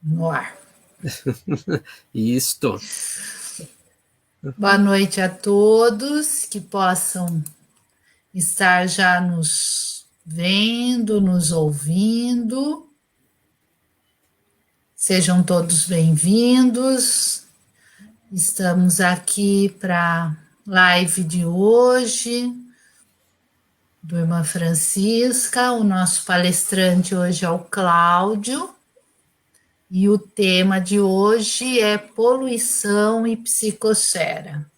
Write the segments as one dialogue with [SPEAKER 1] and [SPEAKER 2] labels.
[SPEAKER 1] No ar.
[SPEAKER 2] Isto.
[SPEAKER 1] Boa noite a todos que possam estar já nos vendo, nos ouvindo. Sejam todos bem-vindos. Estamos aqui para a live de hoje do Irmã Francisca. O nosso palestrante hoje é o Cláudio. E o tema de hoje é poluição e psicosfera.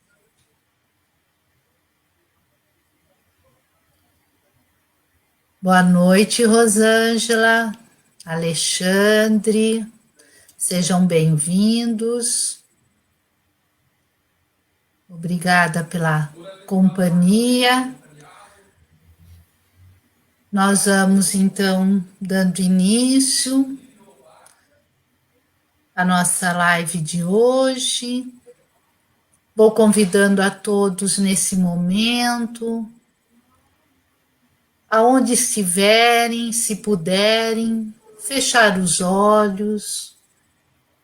[SPEAKER 1] Boa noite, Rosângela, Alexandre, sejam bem-vindos. Obrigada pela companhia. Nós vamos, então, dando início à nossa live de hoje. Vou convidando a todos nesse momento, aonde estiverem, se puderem, fechar os olhos,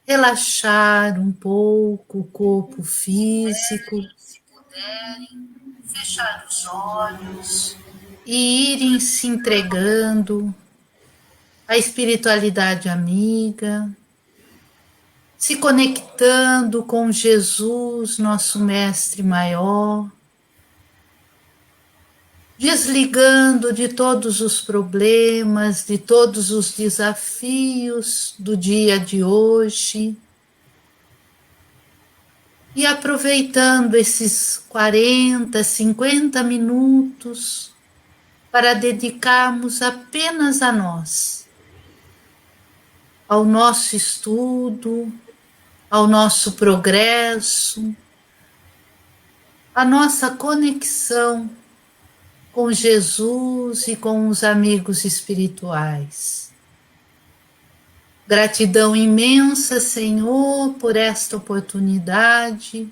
[SPEAKER 1] relaxar um pouco o corpo físico, se puderem, fechar os olhos e irem se entregando à espiritualidade amiga, se conectando com Jesus, nosso mestre maior, desligando de todos os problemas, de todos os desafios do dia de hoje e aproveitando esses 40, 50 minutos para dedicarmos apenas a nós, ao nosso estudo, ao nosso progresso, à nossa conexão com Jesus e com os amigos espirituais. Gratidão imensa, Senhor, por esta oportunidade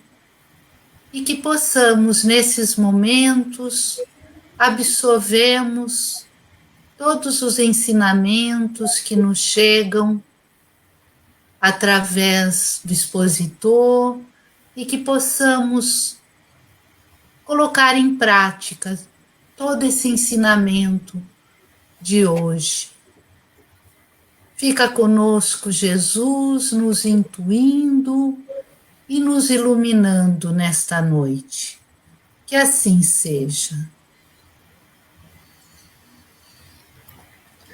[SPEAKER 1] e que possamos, nesses momentos, absorvermos todos os ensinamentos que nos chegam através do expositor e que possamos colocar em prática todo esse ensinamento de hoje. Fica conosco, Jesus, nos intuindo e nos iluminando nesta noite. Que assim seja.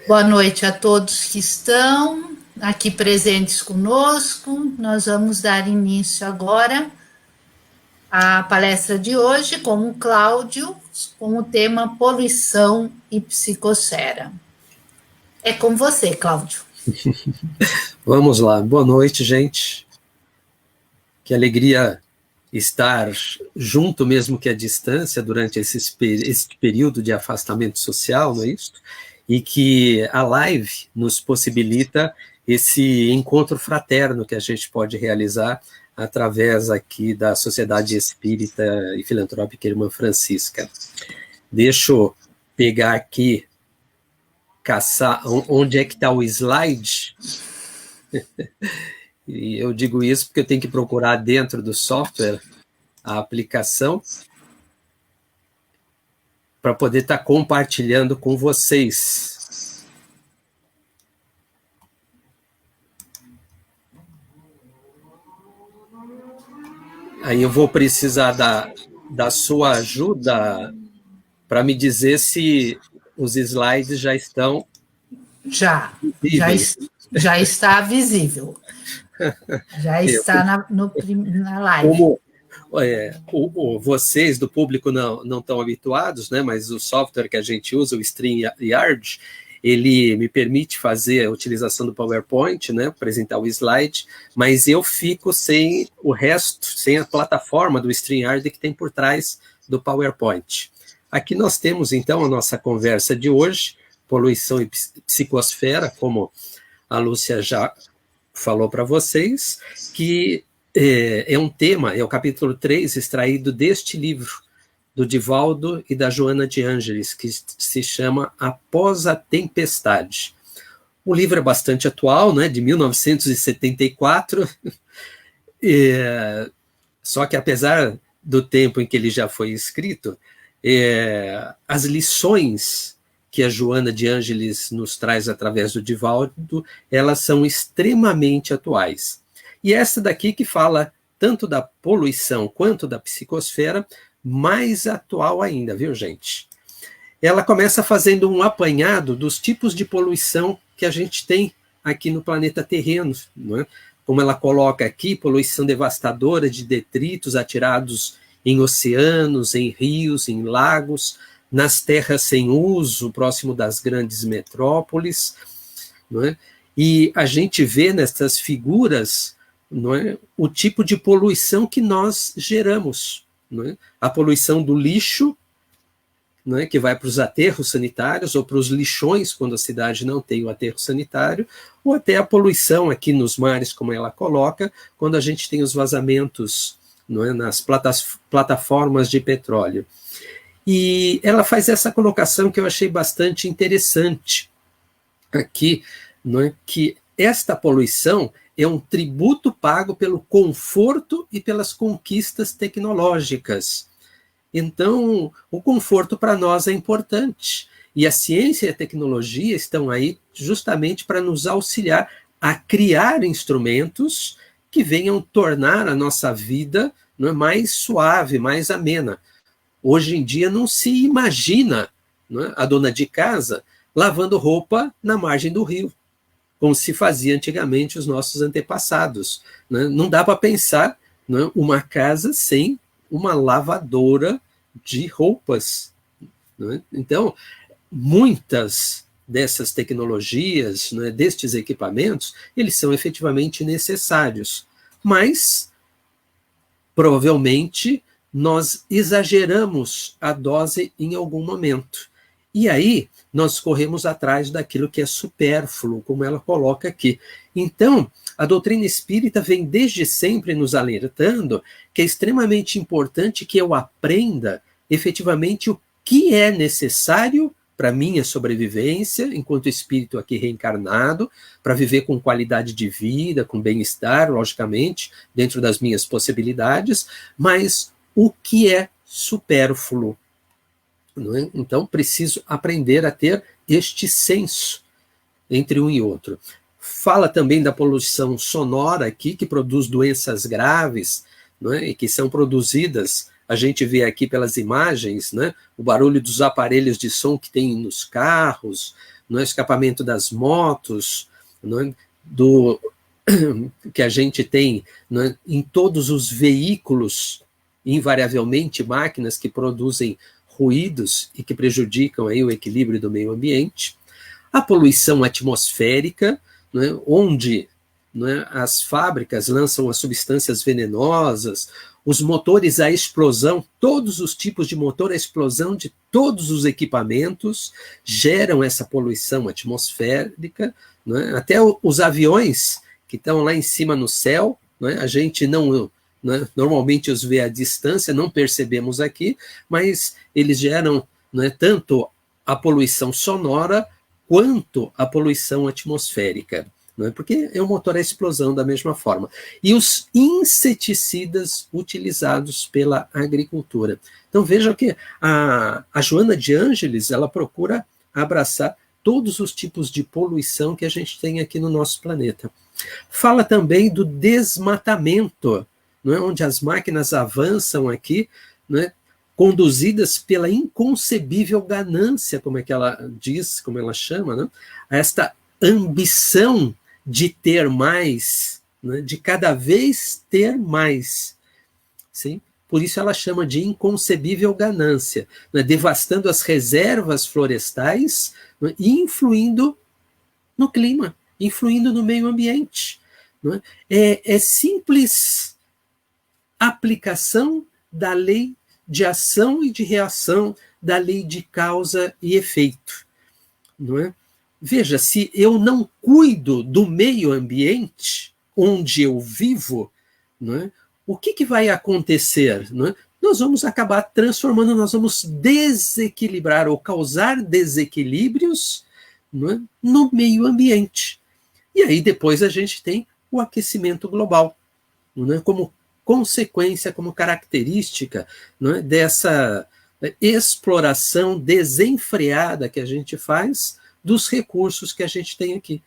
[SPEAKER 1] Boa noite a todos que estão aqui presentes conosco. Nós vamos dar início agora à palestra de hoje com o Cláudio, com o tema poluição e psicosfera. É com você, Cláudio.
[SPEAKER 2] Vamos lá. Boa noite, gente. Que alegria estar junto, mesmo que à distância, durante esse período de afastamento social, não é isso? E que a live nos possibilita esse encontro fraterno que a gente pode realizar através aqui da Sociedade Espírita e Filantrópica Irmã Francisca. Deixa eu pegar aqui, caçar, onde é que está o slide? E eu digo isso porque eu tenho que procurar dentro do software a aplicação para poder estar compartilhando com vocês. Aí eu vou precisar da sua ajuda para me dizer se os slides já estão visíveis.
[SPEAKER 1] Já está visível. Já está na live.
[SPEAKER 2] Como vocês do público não estão habituados, né, mas o software que a gente usa, o StreamYard, ele me permite fazer a utilização do PowerPoint, né, apresentar o slide, mas eu fico sem o resto, sem a plataforma do StreamYard que tem por trás do PowerPoint. Aqui nós temos, então, a nossa conversa de hoje, poluição e psicosfera, como a Lúcia já falou para vocês, que é um tema, é o capítulo 3, extraído deste livro, do Divaldo e da Joana de Ângeles, que se chama Após a Tempestade. O livro é bastante atual, né, de 1974, só que apesar do tempo em que ele já foi escrito, as lições que a Joana de Ângeles nos traz através do Divaldo, elas são extremamente atuais. E essa daqui que fala tanto da poluição quanto da psicosfera, mais atual ainda, viu, gente? Ela começa fazendo um apanhado dos tipos de poluição que a gente tem aqui no planeta terreno, não é? Como ela coloca aqui, poluição devastadora de detritos atirados em oceanos, em rios, em lagos, nas terras sem uso, próximo das grandes metrópoles, não é? E a gente vê nessas figuras, não é, o tipo de poluição que nós geramos, não é? A poluição do lixo, não é, que vai para os aterros sanitários ou para os lixões, quando a cidade não tem o aterro sanitário, ou até a poluição aqui nos mares, como ela coloca, quando a gente tem os vazamentos, não é, nas plataformas de petróleo. E ela faz essa colocação que eu achei bastante interessante aqui, não é, que esta poluição é um tributo pago pelo conforto e pelas conquistas tecnológicas. Então, o conforto para nós é importante. E a ciência e a tecnologia estão aí justamente para nos auxiliar a criar instrumentos que venham tornar a nossa vida, não é, mais suave, mais amena. Hoje em dia não se imagina, não é, a dona de casa lavando roupa na margem do rio, como se fazia antigamente os nossos antepassados. Né? Não dá para pensar, né, uma casa sem uma lavadora de roupas. Né? Então, muitas dessas tecnologias, né, destes equipamentos, eles são efetivamente necessários, mas provavelmente nós exageramos a dose em algum momento. E aí nós corremos atrás daquilo que é supérfluo, como ela coloca aqui. Então, a doutrina espírita vem desde sempre nos alertando que é extremamente importante que eu aprenda efetivamente o que é necessário para a minha sobrevivência, enquanto espírito aqui reencarnado, para viver com qualidade de vida, com bem-estar, logicamente, dentro das minhas possibilidades, mas o que é supérfluo. Não é? Então, preciso aprender a ter este senso entre um e outro. Fala também da poluição sonora aqui, que produz doenças graves, não é? E que são produzidas, a gente vê aqui pelas imagens, né? O barulho dos aparelhos de som que tem nos carros, no escapamento das motos, não é? Que a gente tem, não é? Em todos os veículos, invariavelmente máquinas que produzem ruídos e que prejudicam aí o equilíbrio do meio ambiente, a poluição atmosférica, né, onde, né, as fábricas lançam as substâncias venenosas, os motores à explosão, todos os tipos de motor à explosão de todos os equipamentos geram essa poluição atmosférica, né, até os aviões que estão lá em cima no céu, né, a gente não... Né? Normalmente os vê à distância, não percebemos aqui, mas eles geram, né, tanto a poluição sonora quanto a poluição atmosférica, né? Porque é um motor à explosão da mesma forma. E os inseticidas utilizados pela agricultura. Então vejam que a Joana de Ângeles, ela procura abraçar todos os tipos de poluição que a gente tem aqui no nosso planeta. Fala também do desmatamento, não é? Onde as máquinas avançam aqui, não é? Conduzidas pela inconcebível ganância, como é que ela diz, como ela chama, né? Esta ambição de ter mais, né? De cada vez ter mais. Sim? Por isso ela chama de inconcebível ganância, né? Devastando as reservas florestais, né? E influindo no clima, influindo no meio ambiente. Não é? É simples aplicação da lei de ação e de reação, da lei de causa e efeito. Não é? Veja, se eu não cuido do meio ambiente onde eu vivo, não é? O que vai acontecer? Não é? Nós vamos acabar transformando, nós vamos desequilibrar ou causar desequilíbrios, não é? No meio ambiente. E aí depois a gente tem o aquecimento global, não é? Como consequência, como característica, não é? Dessa exploração desenfreada que a gente faz dos recursos que a gente tem aqui.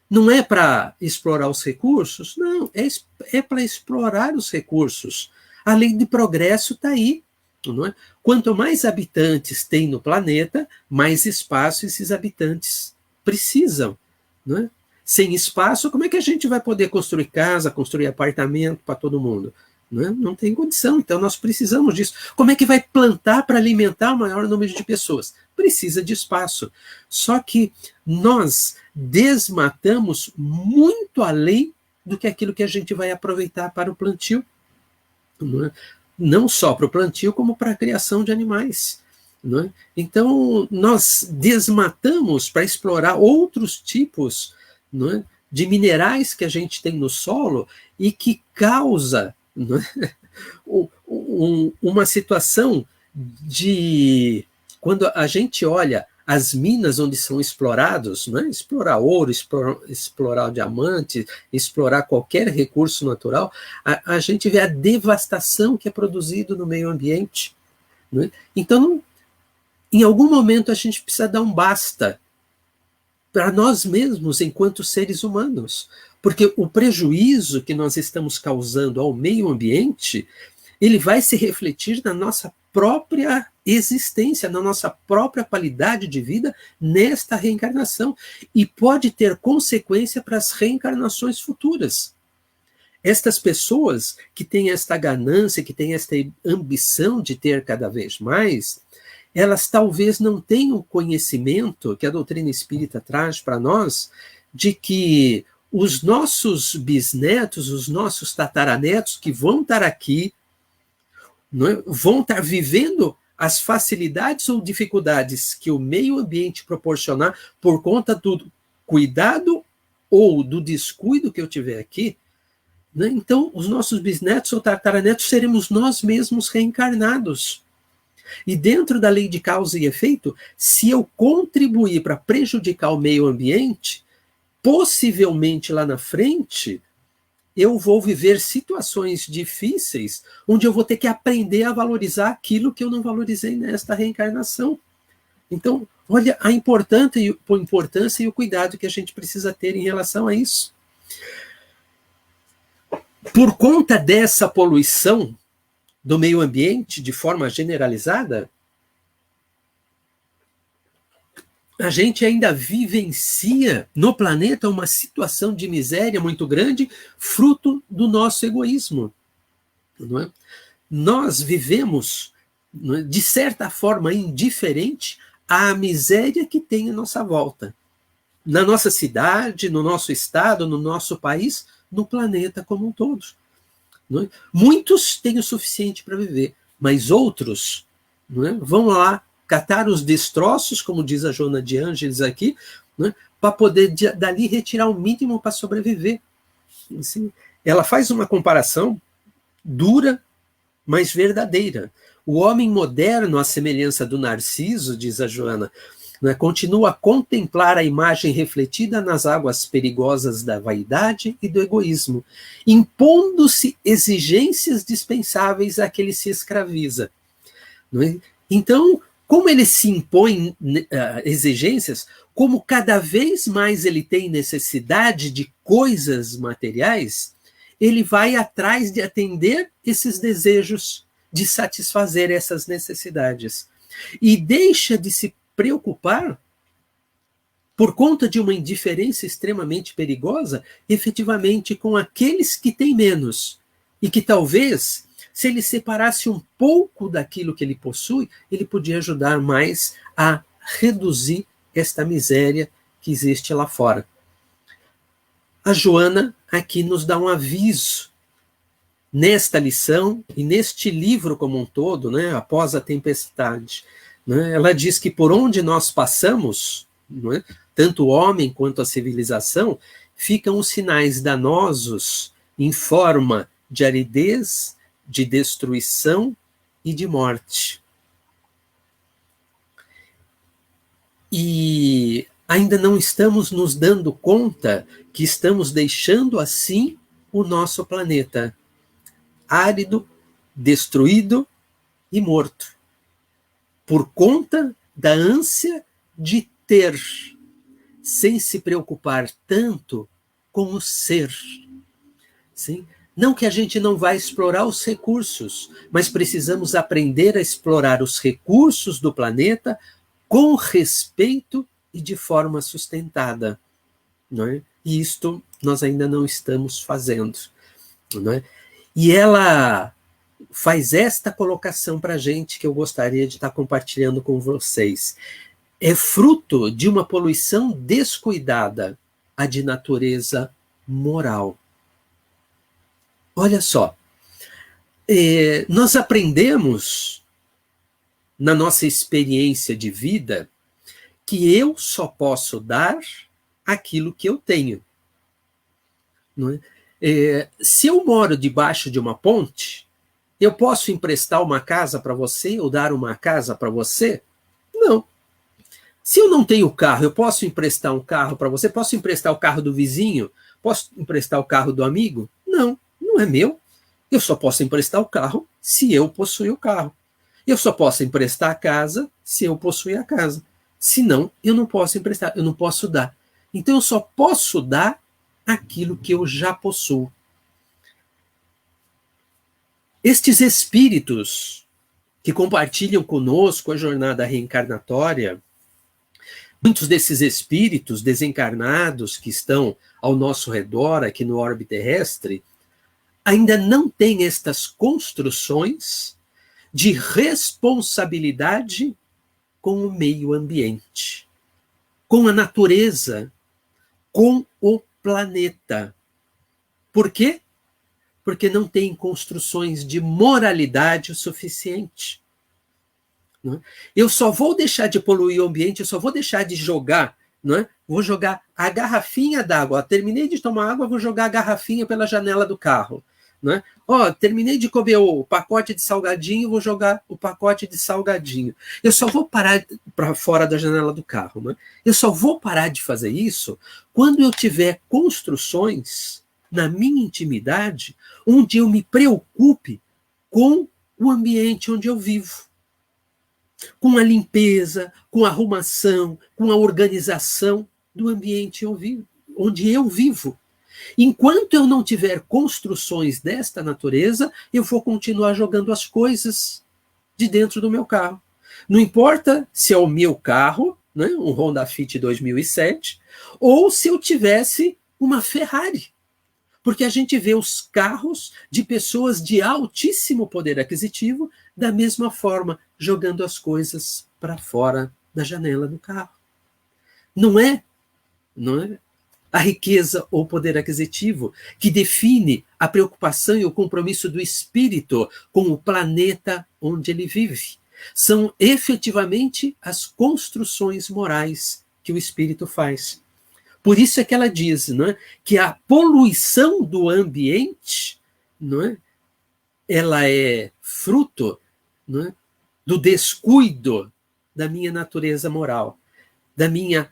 [SPEAKER 2] Não é para explorar os recursos, não, é para explorar os recursos. A lei de progresso está aí. Não é? Quanto mais habitantes tem no planeta, mais espaço esses habitantes precisam. Não é? Sem espaço, como é que a gente vai poder construir casa, construir apartamento para todo mundo? Não é? Não tem condição, então nós precisamos disso. Como é que vai plantar para alimentar o maior número de pessoas? Precisa de espaço. Só que nós desmatamos muito além do que aquilo que a gente vai aproveitar para o plantio. Não é? Não só para o plantio, como para a criação de animais. Não é? Então, nós desmatamos para explorar outros tipos, não é, de minerais que a gente tem no solo e que causa, não é, uma situação de... Quando a gente olha as minas onde são explorados, não é? Explorar ouro, explorar diamante, explorar qualquer recurso natural, a gente vê a devastação que é produzido no meio ambiente. Não é? Então, em algum momento, a gente precisa dar um basta para nós mesmos, enquanto seres humanos, porque o prejuízo que nós estamos causando ao meio ambiente, ele vai se refletir na nossa própria existência, na nossa própria qualidade de vida nesta reencarnação, e pode ter consequência para as reencarnações futuras. Estas pessoas que têm esta ganância, que têm esta ambição de ter cada vez mais, elas talvez não tenham o conhecimento que a doutrina espírita traz para nós, de que os nossos bisnetos, os nossos tataranetos que vão estar aqui, não é, vão estar vivendo as facilidades ou dificuldades que o meio ambiente proporcionar por conta do cuidado ou do descuido que eu tiver aqui, né? Então, os nossos bisnetos ou tataranetos seremos nós mesmos reencarnados. E dentro da lei de causa e efeito, se eu contribuir para prejudicar o meio ambiente, possivelmente lá na frente, eu vou viver situações difíceis onde eu vou ter que aprender a valorizar aquilo que eu não valorizei nesta reencarnação. Então, olha a importância e o cuidado que a gente precisa ter em relação a isso. Por conta dessa poluição do meio ambiente, de forma generalizada, a gente ainda vivencia no planeta uma situação de miséria muito grande, fruto do nosso egoísmo. Não é? Nós vivemos, não é, de certa forma, indiferente à miséria que tem à nossa volta. Na nossa cidade, no nosso estado, no nosso país, no planeta como um todo. Não é? Muitos têm o suficiente para viver, mas outros, não é, vão lá catar os destroços, como diz a Joana de Ângeles aqui, né, para poder dali retirar o mínimo para sobreviver. Assim, ela faz uma comparação dura, mas verdadeira. O homem moderno, à semelhança do Narciso, diz a Joana, né, continua a contemplar a imagem refletida nas águas perigosas da vaidade e do egoísmo, impondo-se exigências dispensáveis a que ele se escraviza. Não é? Então, como ele se impõe exigências, como cada vez mais ele tem necessidade de coisas materiais, ele vai atrás de atender esses desejos, de satisfazer essas necessidades. E deixa de se preocupar, por conta de uma indiferença extremamente perigosa, efetivamente com aqueles que têm menos. E que talvez, se ele separasse um pouco daquilo que ele possui, ele podia ajudar mais a reduzir esta miséria que existe lá fora. A Joana aqui nos dá um aviso nesta lição e neste livro como um todo, né, Após a Tempestade. Né, ela diz que por onde nós passamos, não é, tanto o homem quanto a civilização, ficam os sinais danosos em forma de aridez, de destruição e de morte. E ainda não estamos nos dando conta que estamos deixando assim o nosso planeta árido, destruído e morto, por conta da ânsia de ter, sem se preocupar tanto com o ser. Sim? Não que a gente não vai explorar os recursos, mas precisamos aprender a explorar os recursos do planeta com respeito e de forma sustentada. Não é? E isto nós ainda não estamos fazendo. Não é? E ela faz esta colocação para a gente que eu gostaria de estar compartilhando com vocês. É fruto de uma poluição descuidada, a de natureza moral. Olha só, nós aprendemos na nossa experiência de vida que eu só posso dar aquilo que eu tenho. Não é? Se eu moro debaixo de uma ponte, eu posso emprestar uma casa para você ou dar uma casa para você? Não. Se eu não tenho carro, eu posso emprestar um carro para você? Posso emprestar o carro do vizinho? Posso emprestar o carro do amigo? Não, não é meu. Eu só posso emprestar o carro se eu possuir o carro. Eu só posso emprestar a casa se eu possuir a casa. Senão, eu não posso emprestar, eu não posso dar. Então, eu só posso dar aquilo que eu já possuo. Estes espíritos que compartilham conosco a jornada reencarnatória, muitos desses espíritos desencarnados que estão ao nosso redor, aqui no orbe terrestre, ainda não têm estas construções de responsabilidade com o meio ambiente, com a natureza, com o planeta. Por quê? Porque não tem construções de moralidade o suficiente. Não é? Eu só vou deixar de poluir o ambiente, eu só vou deixar de jogar, não é? Vou jogar a garrafinha d'água. Terminei de tomar água, vou jogar a garrafinha pela janela do carro. Não é? Terminei de comer o pacote de salgadinho, vou jogar o pacote de salgadinho. Eu só vou parar para fora da janela do carro. Não é? Eu só vou parar de fazer isso quando eu tiver construções na minha intimidade, onde eu me preocupe com o ambiente onde eu vivo. Com a limpeza, com a arrumação, com a organização do ambiente onde eu vivo. Enquanto eu não tiver construções desta natureza, eu vou continuar jogando as coisas de dentro do meu carro. Não importa se é o meu carro, né, um Honda Fit 2007, ou se eu tivesse uma Ferrari. Porque a gente vê os carros de pessoas de altíssimo poder aquisitivo da mesma forma, jogando as coisas para fora da janela do carro. Não é a riqueza ou poder aquisitivo que define a preocupação e o compromisso do espírito com o planeta onde ele vive. São efetivamente as construções morais que o espírito faz. Por isso é que ela diz, não é, que a poluição do ambiente, não é, ela é fruto, não é, do descuido da minha natureza moral, da minha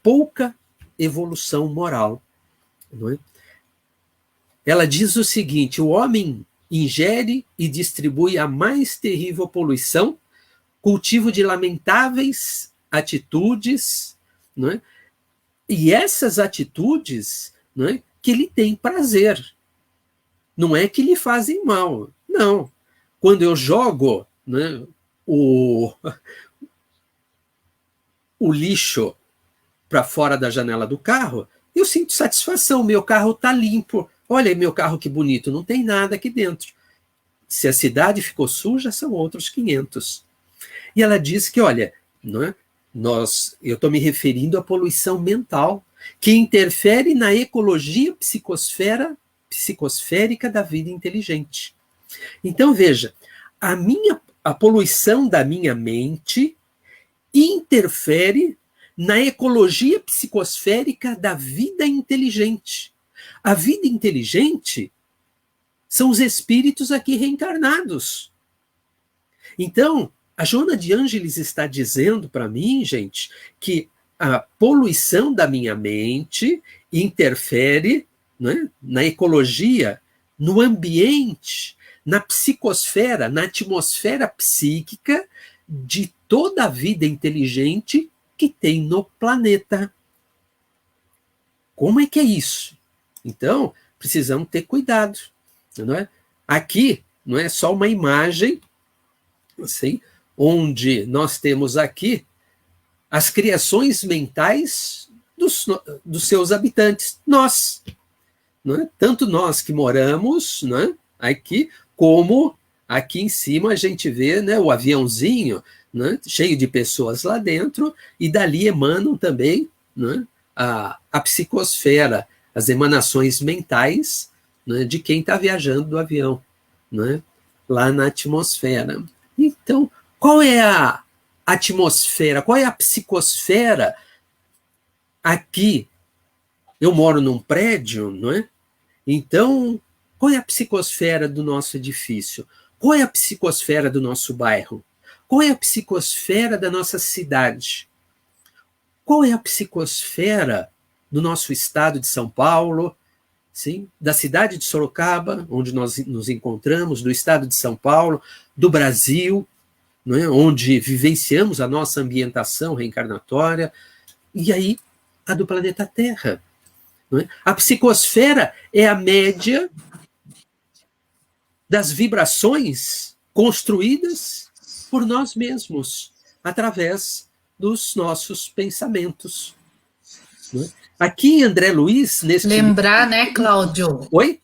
[SPEAKER 2] pouca evolução moral. Não é? Ela diz o seguinte: o homem ingere e distribui a mais terrível poluição, cultivo de lamentáveis atitudes, não é? E essas atitudes, não é, que lhe tem prazer. Não é que lhe fazem mal. Não. Quando eu jogo, né, o lixo para fora da janela do carro, eu sinto satisfação. Meu carro está limpo. Olha aí, meu carro que bonito. Não tem nada aqui dentro. Se a cidade ficou suja, são outros 500. E ela diz que, olha, não é? Eu estou me referindo à poluição mental, que interfere na ecologia psicosférica da vida inteligente. Então, veja, a poluição da minha mente interfere na ecologia psicosférica da vida inteligente. A vida inteligente são os espíritos aqui reencarnados. Então, A Joana de Ângeles está dizendo para mim, gente, que a poluição da minha mente interfere, né, na ecologia, no ambiente, na psicosfera, na atmosfera psíquica de toda a vida inteligente que tem no planeta. Como é que é isso? Então, precisamos ter cuidado. Não é? Aqui não é só uma imagem, assim, onde nós temos aqui as criações mentais dos seus habitantes, nós. Não é? Tanto nós que moramos, não é, aqui, como aqui em cima a gente vê, né, o aviãozinho, né, cheio de pessoas lá dentro, e dali emanam também, né, a psicosfera, as emanações mentais, né, de quem está viajando do avião, né, lá na atmosfera. Então, qual é a atmosfera, qual é a psicosfera aqui? Eu moro num prédio, não é? Então, qual é a psicosfera do nosso edifício? Qual é a psicosfera do nosso bairro? Qual é a psicosfera da nossa cidade? Qual é a psicosfera do nosso estado de São Paulo, sim? Da cidade de Sorocaba, onde nós nos encontramos, do estado de São Paulo, do Brasil, não é? Onde vivenciamos a nossa ambientação reencarnatória, e aí a do planeta Terra. Não é? A psicosfera é a média das vibrações construídas por nós mesmos, através dos nossos pensamentos. Não é? Aqui, André Luiz, neste...
[SPEAKER 1] Lembrar, né, Cláudio?
[SPEAKER 2] Oi?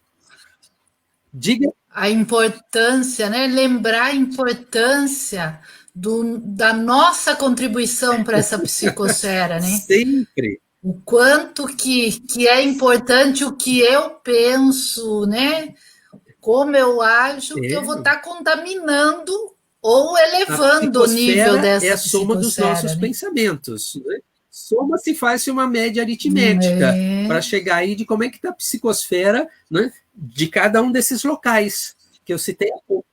[SPEAKER 2] Diga.
[SPEAKER 1] A importância, né? Lembrar a importância da nossa contribuição para essa psicosfera, né?
[SPEAKER 2] Sempre.
[SPEAKER 1] O quanto que é importante o que eu penso, né? Como eu ajo, que eu vou estar contaminando ou elevando o nível dessa
[SPEAKER 2] é a soma dos nossos pensamentos. Né? Soma se faz uma média aritmética para chegar aí de como é que está a psicosfera, né, de cada um desses locais que eu citei há pouco.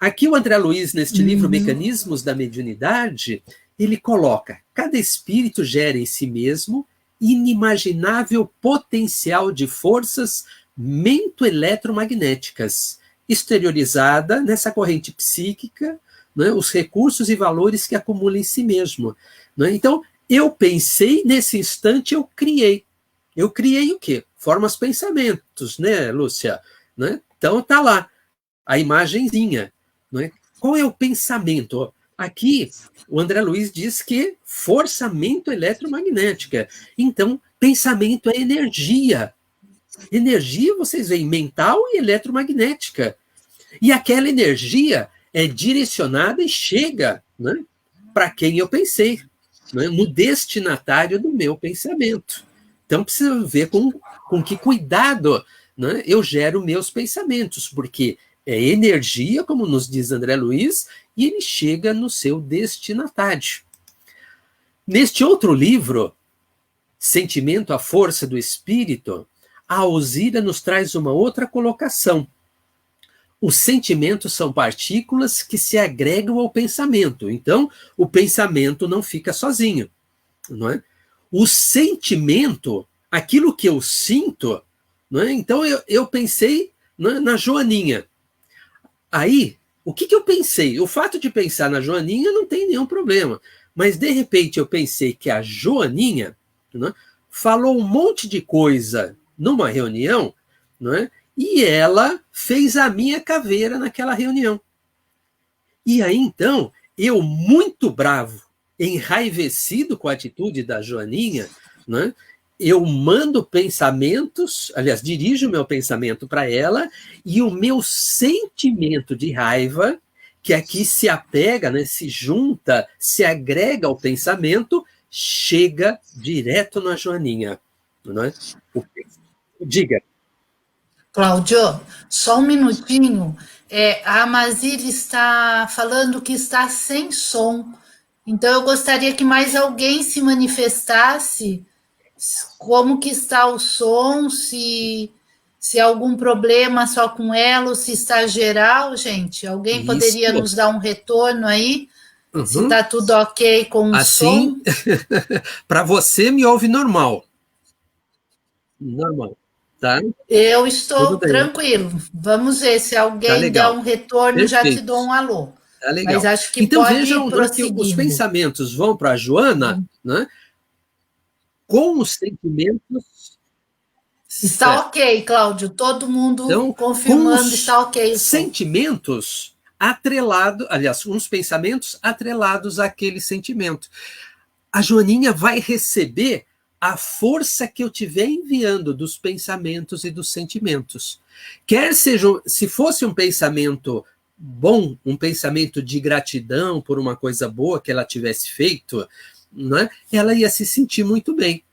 [SPEAKER 2] Aqui o André Luiz, neste livro Mecanismos da Mediunidade, ele coloca: cada espírito gera em si mesmo inimaginável potencial de forças mento-eletromagnéticas, exteriorizada nessa corrente psíquica, né, os recursos e valores que acumula em si mesmo. Né? Então, eu pensei, nesse instante eu criei. Eu criei o quê? Formas pensamentos, né, Lúcia? Né? Então, tá lá, a imagenzinha. Né? Qual é o pensamento? Aqui, o André Luiz diz que força mento-eletromagnética. Então, pensamento é energia. Energia, vocês veem, mental e eletromagnética. E aquela energia é direcionada e chega, né, para quem eu pensei, né, no destinatário do meu pensamento. Então, precisa ver com que cuidado, né, eu gero meus pensamentos, porque é energia, como nos diz André Luiz, e ele chega no seu destinatário. Neste outro livro, Sentimento, a Força do Espírito, a Alzira nos traz uma outra colocação. Os sentimentos são partículas que se agregam ao pensamento. Então, o pensamento não fica sozinho. Não é? O sentimento, aquilo que eu sinto, não é? Então eu pensei, não é, na Joaninha. Aí, o que eu pensei? O fato de pensar na Joaninha não tem nenhum problema. Mas, de repente, eu pensei que a Joaninha, não é, falou um monte de coisa numa reunião, não é? E ela fez a minha caveira naquela reunião. E aí, então, eu, muito bravo, enraivecido com a atitude da Joaninha, não é? Eu mando pensamentos, aliás, dirijo o meu pensamento para ela, e o meu sentimento de raiva, que aqui se apega, né, se junta, se agrega ao pensamento, chega direto na Joaninha. Não é? Diga.
[SPEAKER 1] Cláudio, só um minutinho. A Amazir está falando que está sem som. Então, eu gostaria que mais alguém se manifestasse. Como que está o som, se há algum problema só com ela, ou se está geral, gente. Alguém poderia nos dar um retorno aí? Se está tudo ok com o
[SPEAKER 2] assim,
[SPEAKER 1] som.
[SPEAKER 2] para você me ouve normal. Normal, tá?
[SPEAKER 1] Eu
[SPEAKER 2] Tudo
[SPEAKER 1] estou
[SPEAKER 2] bem,
[SPEAKER 1] tranquilo. Vamos ver se
[SPEAKER 2] tá
[SPEAKER 1] alguém der
[SPEAKER 2] legal.
[SPEAKER 1] um retorno, já te
[SPEAKER 2] Perfeito,
[SPEAKER 1] dou um alô.
[SPEAKER 2] tá
[SPEAKER 1] Mas
[SPEAKER 2] legal.
[SPEAKER 1] acho que
[SPEAKER 2] Então
[SPEAKER 1] pode ir
[SPEAKER 2] vejam, né, que os
[SPEAKER 1] prosseguindo.
[SPEAKER 2] pensamentos vão para a Joana, né, com os sentimentos.
[SPEAKER 1] Está
[SPEAKER 2] Certo.
[SPEAKER 1] ok, Cláudio. Todo mundo
[SPEAKER 2] Então, com
[SPEAKER 1] confirmando, está
[SPEAKER 2] os
[SPEAKER 1] ok o som.
[SPEAKER 2] sentimentos atrelados, aliás, uns pensamentos atrelados àquele sentimento. A Joaninha vai receber a força que eu estiver enviando dos pensamentos e dos sentimentos. Quer seja, se fosse um pensamento bom, um pensamento de gratidão por uma coisa boa que ela tivesse feito, né, ela ia se sentir muito bem.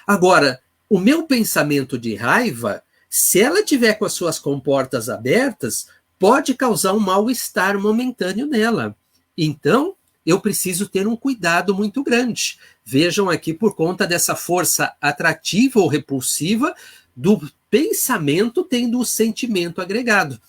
[SPEAKER 2] Agora, o meu pensamento de raiva, se ela tiver com as suas comportas abertas, pode causar um mal-estar momentâneo nela. Então, eu preciso ter um cuidado muito grande. Vejam aqui, por conta dessa força atrativa ou repulsiva do pensamento tendo o sentimento agregado.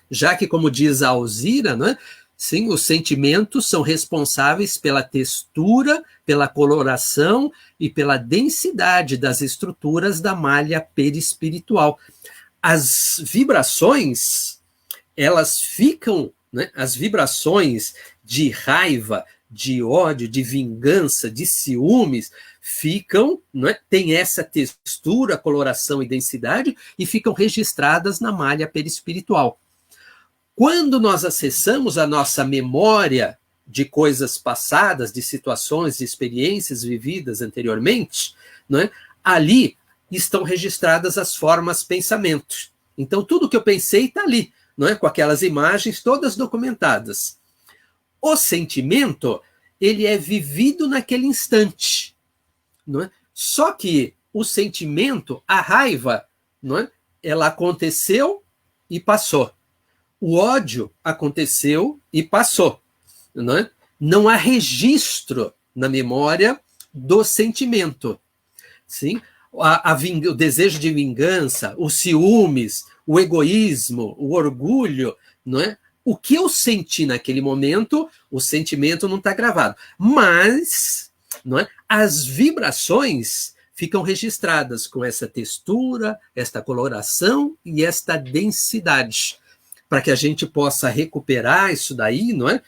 [SPEAKER 2] Já que, como diz a Alzira, né, sim, os sentimentos são responsáveis pela textura, pela coloração e pela densidade das estruturas da malha perispiritual. As vibrações, elas ficam, né, as vibrações de raiva, de ódio, de vingança, de ciúmes, ficam, né, tem essa textura, coloração e densidade e ficam registradas na malha perispiritual. Quando nós acessamos a nossa memória de coisas passadas, de situações, de experiências vividas anteriormente, né, ali estão registradas as formas pensamentos. Então, tudo que eu pensei está ali, não é? Com aquelas imagens todas documentadas. O sentimento, ele é vivido naquele instante. Não é? Só que o sentimento, a raiva, não é? Ela aconteceu e passou. O ódio aconteceu e passou. Não é? Não há registro na memória do sentimento. Sim? O desejo de vingança, os ciúmes, o egoísmo, o orgulho, não é? O que eu senti naquele momento, o sentimento não está gravado. Mas, não é? As vibrações ficam registradas com essa textura, esta coloração e esta densidade, para que a gente possa recuperar isso daí, não é?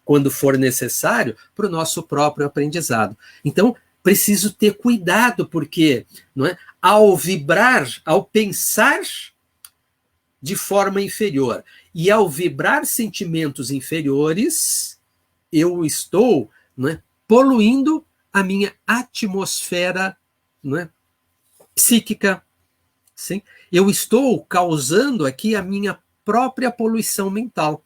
[SPEAKER 2] Quando for necessário, para o nosso próprio aprendizado. Então, preciso ter cuidado, porque, não é? Ao vibrar, ao pensar de forma inferior e ao vibrar sentimentos inferiores, eu estou, não é, poluindo a minha atmosfera, não é, psíquica. Sim? Eu estou causando aqui a minha própria poluição mental.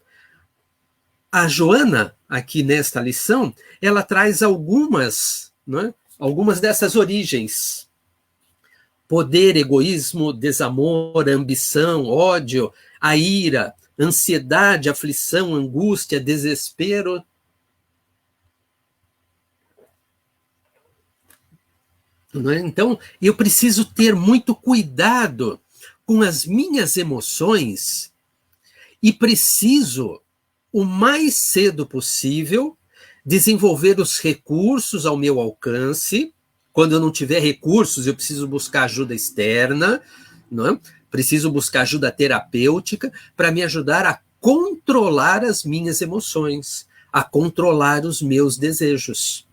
[SPEAKER 2] A Joana, aqui nesta lição, ela traz algumas, não é, algumas dessas origens. Poder, egoísmo, desamor, ambição, ódio, a ira, ansiedade, aflição, angústia, desespero. Não é? Então, eu preciso ter muito cuidado com as minhas emoções e preciso, o mais cedo possível, desenvolver os recursos ao meu alcance. Quando eu não tiver recursos, eu preciso buscar ajuda externa, não é? Preciso buscar ajuda terapêutica para me ajudar a controlar as minhas emoções, a controlar os meus desejos.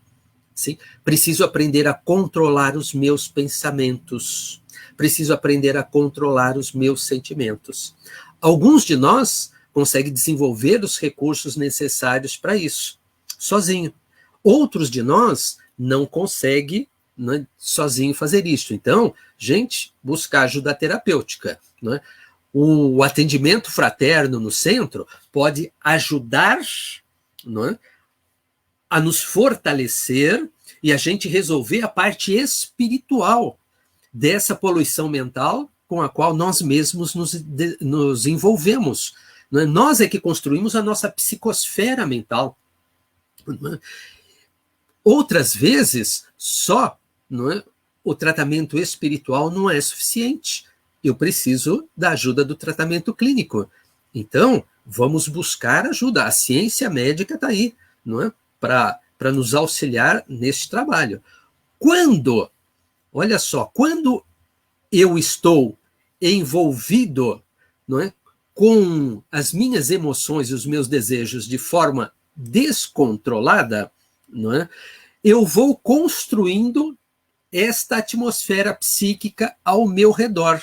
[SPEAKER 2] Sim? Preciso aprender a controlar os meus pensamentos. Preciso aprender a controlar os meus sentimentos. Alguns de nós conseguem desenvolver os recursos necessários para isso, sozinho. Outros de nós não conseguem, né, sozinho fazer isso. Então, gente, buscar ajuda terapêutica. Né? O atendimento fraterno no centro pode ajudar, né, a nos fortalecer e a gente resolver a parte espiritual dessa poluição mental com a qual nós mesmos nos envolvemos. Não é? Nós é que construímos a nossa psicosfera mental. Não é? Outras vezes, só, não é, o tratamento espiritual não é suficiente. Eu preciso da ajuda do tratamento clínico. Então, vamos buscar ajuda. A ciência médica está aí, não é? para nos auxiliar neste trabalho. Quando, olha só, quando eu estou envolvido, não é, com as minhas emoções e os meus desejos de forma descontrolada, não é, eu vou construindo esta atmosfera psíquica ao meu redor.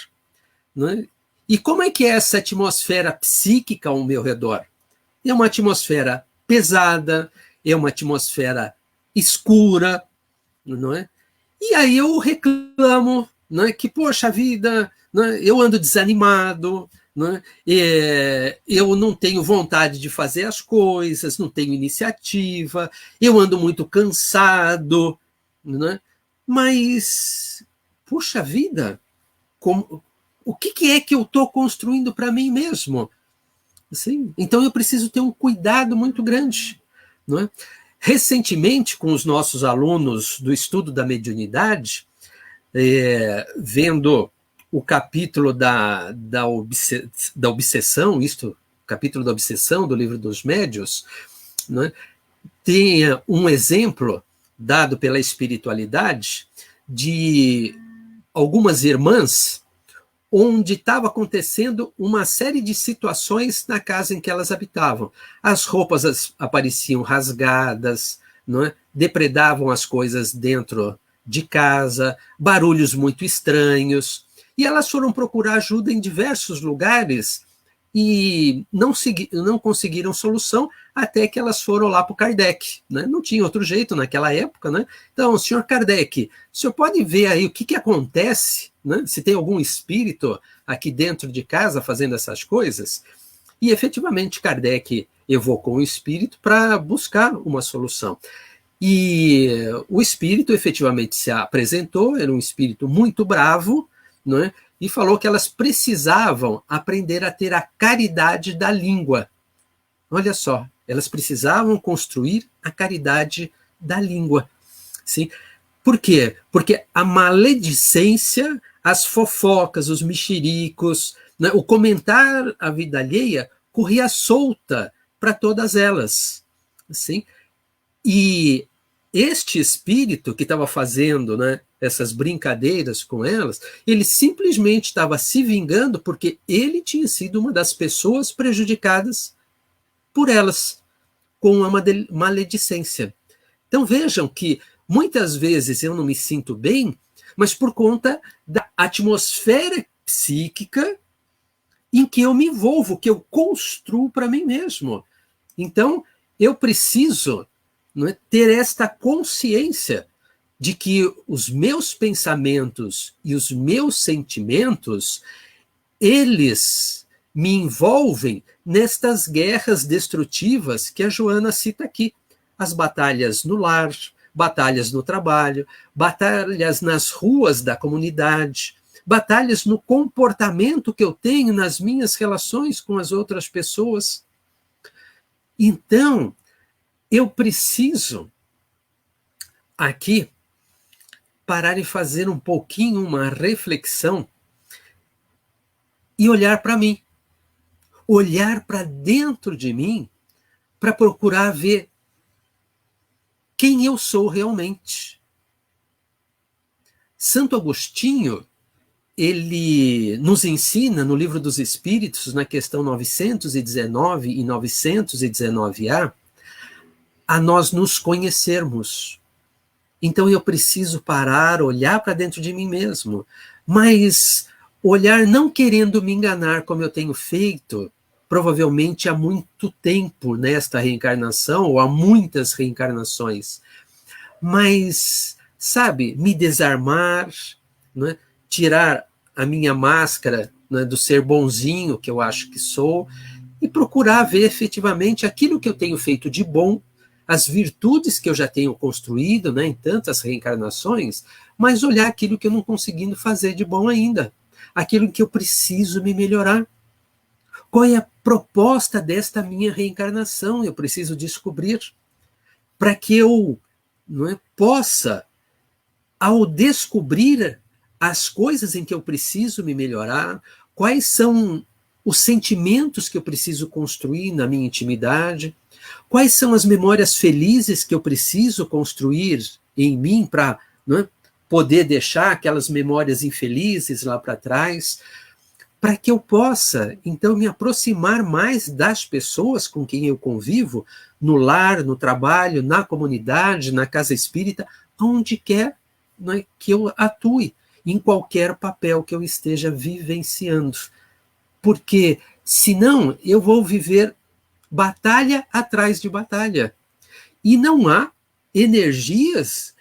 [SPEAKER 2] Não é? E como é que é essa atmosfera psíquica ao meu redor? É uma atmosfera pesada, é uma atmosfera escura, não é? E aí eu reclamo, não é, que, poxa vida, não é, eu ando desanimado, não é, eu não tenho vontade de fazer as coisas, não tenho iniciativa, eu ando muito cansado, não é? Mas, puxa vida, o que é que eu estou construindo para mim mesmo? Assim, então eu preciso ter um cuidado muito grande. Não é? Recentemente, com os nossos alunos do estudo da mediunidade, vendo o capítulo da obsessão, o capítulo da obsessão do livro dos médiuns, não é? Tem um exemplo dado pela espiritualidade de algumas irmãs onde estava acontecendo uma série de situações na casa em que elas habitavam. As roupas apareciam rasgadas, não é? Depredavam as coisas dentro de casa, barulhos muito estranhos, e elas foram procurar ajuda em diversos lugares e não conseguiram solução até que elas foram lá para o Kardec. Né? Não tinha outro jeito naquela época. Né? Então, senhor Kardec, o senhor pode ver aí o que acontece, né? Se tem algum espírito aqui dentro de casa fazendo essas coisas? E, efetivamente, Kardec evocou o espírito para buscar uma solução. E o espírito efetivamente se apresentou, era um espírito muito bravo, não é? E falou que elas precisavam aprender a ter a caridade da língua. Olha só, elas precisavam construir a caridade da língua. Sim? Por quê? Porque a maledicência, as fofocas, os mexericos, né, o comentar a vida alheia corria solta para todas elas. Assim? E este espírito que estava fazendo, né, essas brincadeiras com elas, ele simplesmente estava se vingando porque ele tinha sido uma das pessoas prejudicadas por elas, com a maledicência. Então vejam que muitas vezes eu não me sinto bem, mas por conta da atmosfera psíquica em que eu me envolvo, que eu construo para mim mesmo. Então eu preciso, não é, ter esta consciência de que os meus pensamentos e os meus sentimentos, eles me envolvem nestas guerras destrutivas que a Joana cita aqui. As batalhas no lar, batalhas no trabalho, batalhas nas ruas da comunidade, batalhas no comportamento que eu tenho nas minhas relações com as outras pessoas. Então, eu preciso aqui parar e fazer um pouquinho uma reflexão e olhar para mim, olhar para dentro de mim para procurar ver quem eu sou realmente. Santo Agostinho, ele nos ensina no Livro dos Espíritos, na questão 919 e 919A, a nós nos conhecermos. Então eu preciso parar, olhar para dentro de mim mesmo, mas olhar não querendo me enganar como eu tenho feito, provavelmente há muito tempo nesta reencarnação, ou há muitas reencarnações, mas, sabe, me desarmar, né? Tirar a minha máscara, né, do ser bonzinho que eu acho que sou, e procurar ver efetivamente aquilo que eu tenho feito de bom, as virtudes que eu já tenho construído, né, em tantas reencarnações, mas olhar aquilo que eu não conseguindo fazer de bom ainda, aquilo que eu preciso me melhorar. Qual é a proposta desta minha reencarnação? Eu preciso descobrir para que eu, não é, possa, ao descobrir as coisas em que eu preciso me melhorar, quais são os sentimentos que eu preciso construir na minha intimidade, quais são as memórias felizes que eu preciso construir em mim para, né, poder deixar aquelas memórias infelizes lá para trás, para que eu possa, então, me aproximar mais das pessoas com quem eu convivo, no lar, no trabalho, na comunidade, na casa espírita, onde quer, né, que eu atue, em qualquer papel que eu esteja vivenciando. Porque, senão, eu vou viver batalha atrás de batalha. E não há energias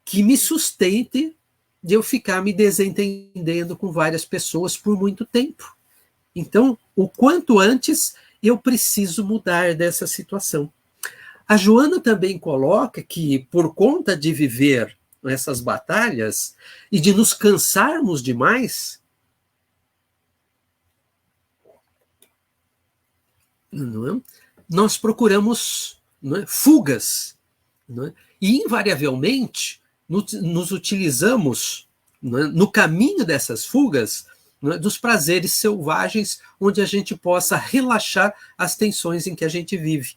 [SPEAKER 2] que me sustentem de eu ficar me desentendendo com várias pessoas por muito tempo. Então, o quanto antes, eu preciso mudar dessa situação. A Joana também coloca que, por conta de viver essas batalhas e de nos cansarmos demais, não é? Nós procuramos, não é, fugas, não é? E, invariavelmente, nos utilizamos, não é, no caminho dessas fugas, não é, dos prazeres selvagens, onde a gente possa relaxar as tensões em que a gente vive.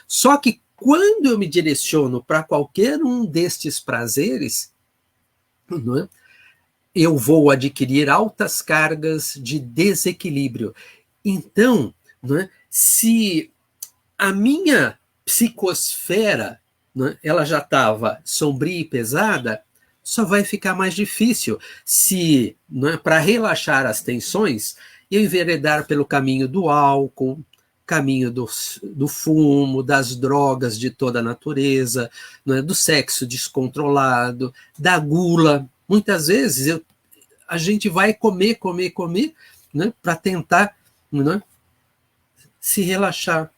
[SPEAKER 2] Só que, quando eu me direciono para qualquer um destes prazeres, não é, eu vou adquirir altas cargas de desequilíbrio. Então, não é, se a minha psicosfera, não é, ela já estava sombria e pesada, só vai ficar mais difícil se, não é, para relaxar as tensões, eu enveredar pelo caminho do álcool, caminho do fumo, das drogas de toda a natureza, não é, do sexo descontrolado, da gula. Muitas vezes a gente vai comer, né, para tentar, né, se relaxar.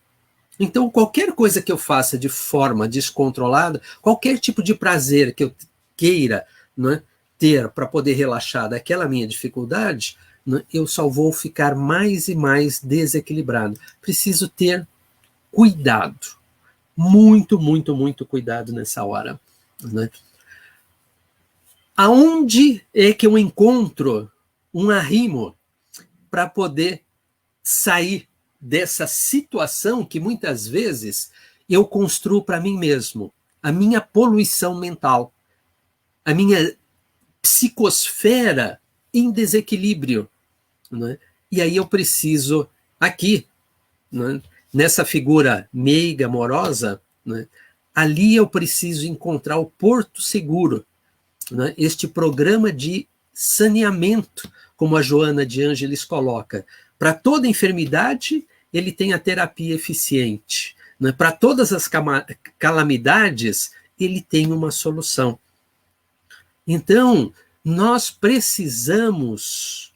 [SPEAKER 2] Então, qualquer coisa que eu faça de forma descontrolada, qualquer tipo de prazer que eu queira, né, ter para poder relaxar daquela minha dificuldade, né, eu só vou ficar mais e mais desequilibrado. Preciso ter cuidado. Muito, muito, muito cuidado nessa hora. Né? Aonde é que eu encontro um arrimo para poder sair dessa situação que muitas vezes eu construo para mim mesmo? A minha poluição mental, a minha psicosfera em desequilíbrio. Né? E aí eu preciso, aqui, né, nessa figura meiga, amorosa, né, ali eu preciso encontrar o porto seguro, né, este programa de saneamento, como a Joana de Ângeles coloca. Para toda enfermidade, ele tem a terapia eficiente. Né? Para todas as calamidades, ele tem uma solução. Então, nós precisamos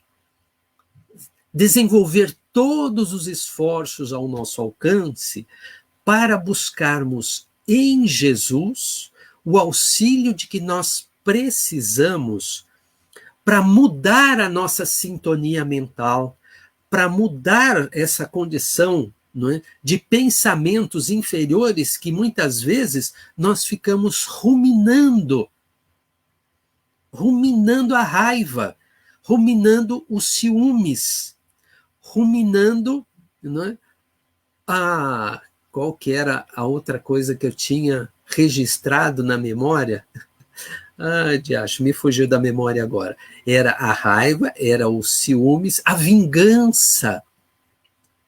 [SPEAKER 2] desenvolver todos os esforços ao nosso alcance para buscarmos em Jesus o auxílio de que nós precisamos para mudar a nossa sintonia mental, para mudar essa condição, não é, de pensamentos inferiores que muitas vezes nós ficamos ruminando a raiva, ruminando os ciúmes, ruminando, não é, qual que era a outra coisa que eu tinha registrado na memória? Diacho, me fugiu da memória agora. Era a raiva, era os ciúmes, a vingança.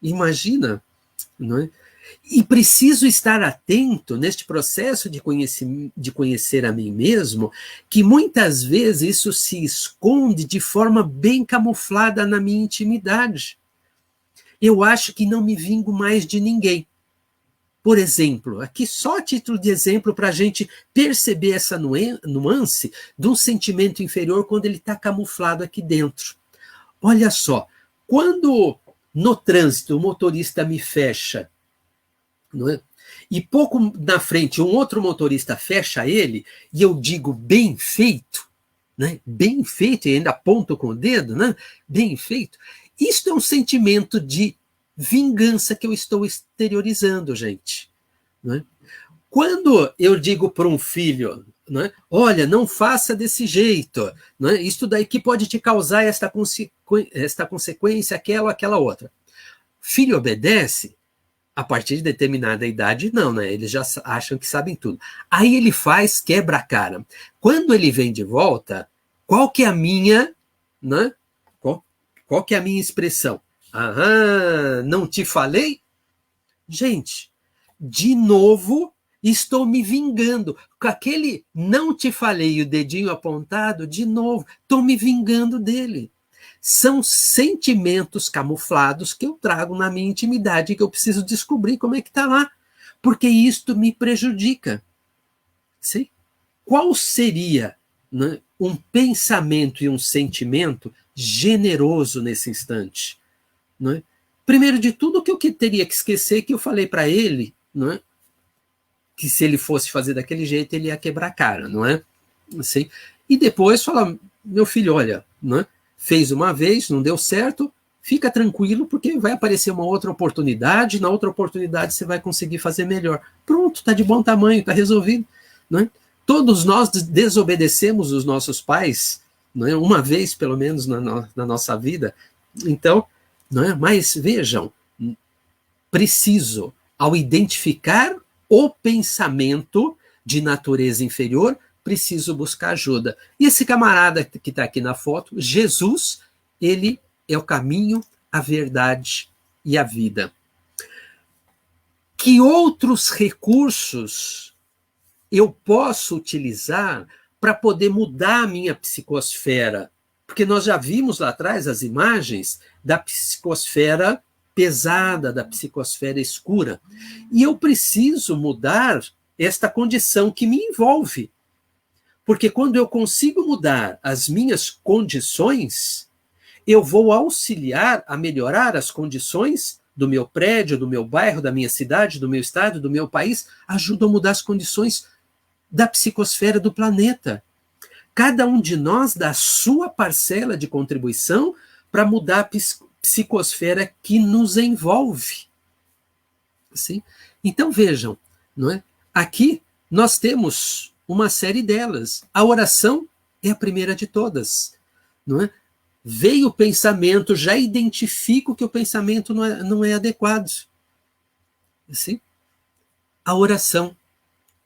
[SPEAKER 2] Imagina, não é? E preciso estar atento neste processo de conhecer a mim mesmo, que muitas vezes isso se esconde de forma bem camuflada na minha intimidade. Eu acho que não me vingo mais de ninguém. Por exemplo, aqui só a título de exemplo para a gente perceber essa nuance de um sentimento inferior quando ele está camuflado aqui dentro. Olha só, quando no trânsito o motorista me fecha, não é? E pouco na frente um outro motorista fecha ele, e eu digo bem feito, né? Bem feito, e ainda aponto com o dedo, né? Bem feito. Isto é um sentimento de vingança que eu estou exteriorizando, gente. Né? Quando eu digo para um filho, né, olha, não faça desse jeito, né, isso daí que pode te causar esta consequência, aquela outra. Filho obedece, a partir de determinada idade, não, né? Eles já acham que sabem tudo. Aí ele faz, quebra a cara. Quando ele vem de volta, qual que é a minha, né? Qual que é a minha expressão? Aham, não te falei? Gente, de novo, estou me vingando. Com aquele não te falei e o dedinho apontado, de novo, estou me vingando dele. São sentimentos camuflados que eu trago na minha intimidade, que eu preciso descobrir como é que está lá, porque isto me prejudica. Sim? Qual seria, né, um pensamento e um sentimento generoso nesse instante? Né? Primeiro de tudo, o que eu teria que esquecer que eu falei para ele, né, que se ele fosse fazer daquele jeito, ele ia quebrar a cara, não é? Assim, e depois falar, meu filho, olha, né, fez uma vez, não deu certo, fica tranquilo, porque vai aparecer uma outra oportunidade, na outra oportunidade você vai conseguir fazer melhor. Pronto, está de bom tamanho, está resolvido. Né? Todos nós desobedecemos os nossos pais, né, uma vez, pelo menos, na nossa vida. Então, né, mas vejam, preciso, ao identificar o pensamento de natureza inferior, preciso buscar ajuda. E esse camarada que está aqui na foto, Jesus, ele é o caminho, a verdade e a vida. Que outros recursos eu posso utilizar para poder mudar a minha psicosfera? Porque nós já vimos lá atrás as imagens da psicosfera pesada, da psicosfera escura. E eu preciso mudar esta condição que me envolve. Porque quando eu consigo mudar as minhas condições, eu vou auxiliar a melhorar as condições do meu prédio, do meu bairro, da minha cidade, do meu estado, do meu país, ajuda a mudar as condições da psicosfera do planeta. Cada um de nós dá a sua parcela de contribuição para mudar a psicosfera que nos envolve. Assim? Então vejam, não é? Aqui nós temos uma série delas. A oração é a primeira de todas. Não é? Veio o pensamento, já identifico que o pensamento não é adequado. Assim? A oração.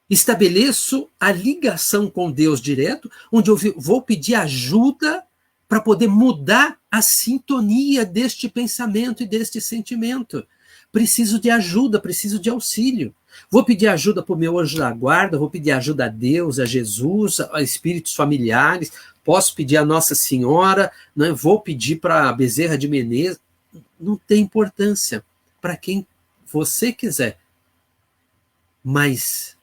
[SPEAKER 2] Estabeleço a ligação com Deus direto, onde eu vou pedir ajuda para poder mudar a sintonia deste pensamento e deste sentimento. Preciso de ajuda, preciso de auxílio. Vou pedir ajuda para o meu anjo da guarda, vou pedir ajuda a Deus, a Jesus, a espíritos familiares, posso pedir a Nossa Senhora, né? Vou pedir para a Bezerra de Menezes. Não tem importância, para quem você quiser. Mas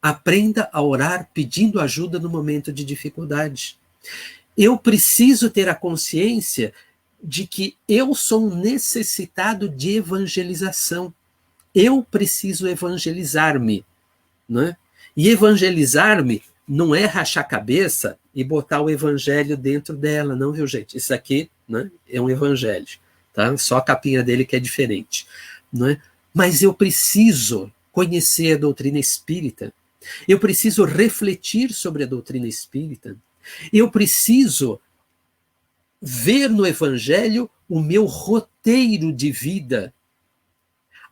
[SPEAKER 2] aprenda a orar pedindo ajuda no momento de dificuldade. Eu preciso ter a consciência de que eu sou um necessitado de evangelização. Eu preciso evangelizar-me. Né? E evangelizar-me não é rachar a cabeça e botar o evangelho dentro dela, não, viu, gente? Isso aqui, né, é um evangelho. Tá? Só a capinha dele que é diferente. Né? Mas eu preciso conhecer a doutrina espírita. Eu preciso refletir sobre a doutrina espírita. Eu preciso ver no Evangelho o meu roteiro de vida.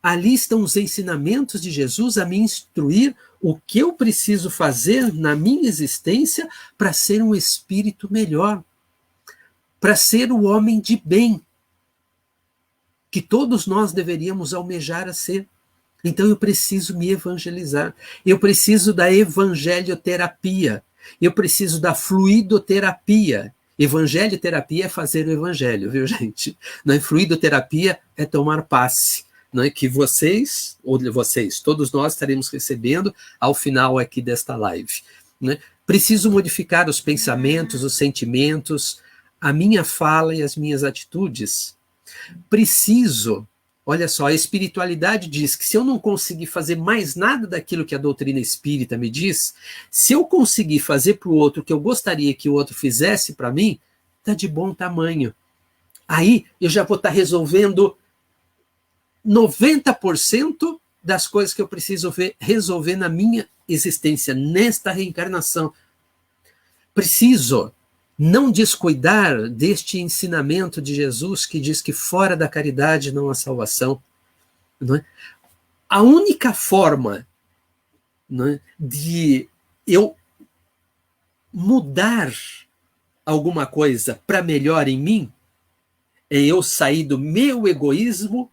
[SPEAKER 2] Ali estão os ensinamentos de Jesus a me instruir o que eu preciso fazer na minha existência para ser um espírito melhor, para ser o homem de bem, que todos nós deveríamos almejar a ser. Então eu preciso me evangelizar, eu preciso da evangelioterapia, eu preciso da fluidoterapia. Evangelioterapia é fazer o evangelho, viu, gente? Não, fluidoterapia é tomar passe, não é? Que vocês, todos nós estaremos recebendo ao final aqui desta live. Né? Preciso modificar os pensamentos, os sentimentos, a minha fala e as minhas atitudes. Preciso. Olha só, a espiritualidade diz que se eu não conseguir fazer mais nada daquilo que a doutrina espírita me diz, se eu conseguir fazer para o outro o que eu gostaria que o outro fizesse para mim, está de bom tamanho. Aí eu já vou estar resolvendo 90% das coisas que eu preciso resolver na minha existência, nesta reencarnação. Preciso não descuidar deste ensinamento de Jesus que diz que fora da caridade não há salvação. Não é? A única forma, não é, de eu mudar alguma coisa para melhor em mim é eu sair do meu egoísmo,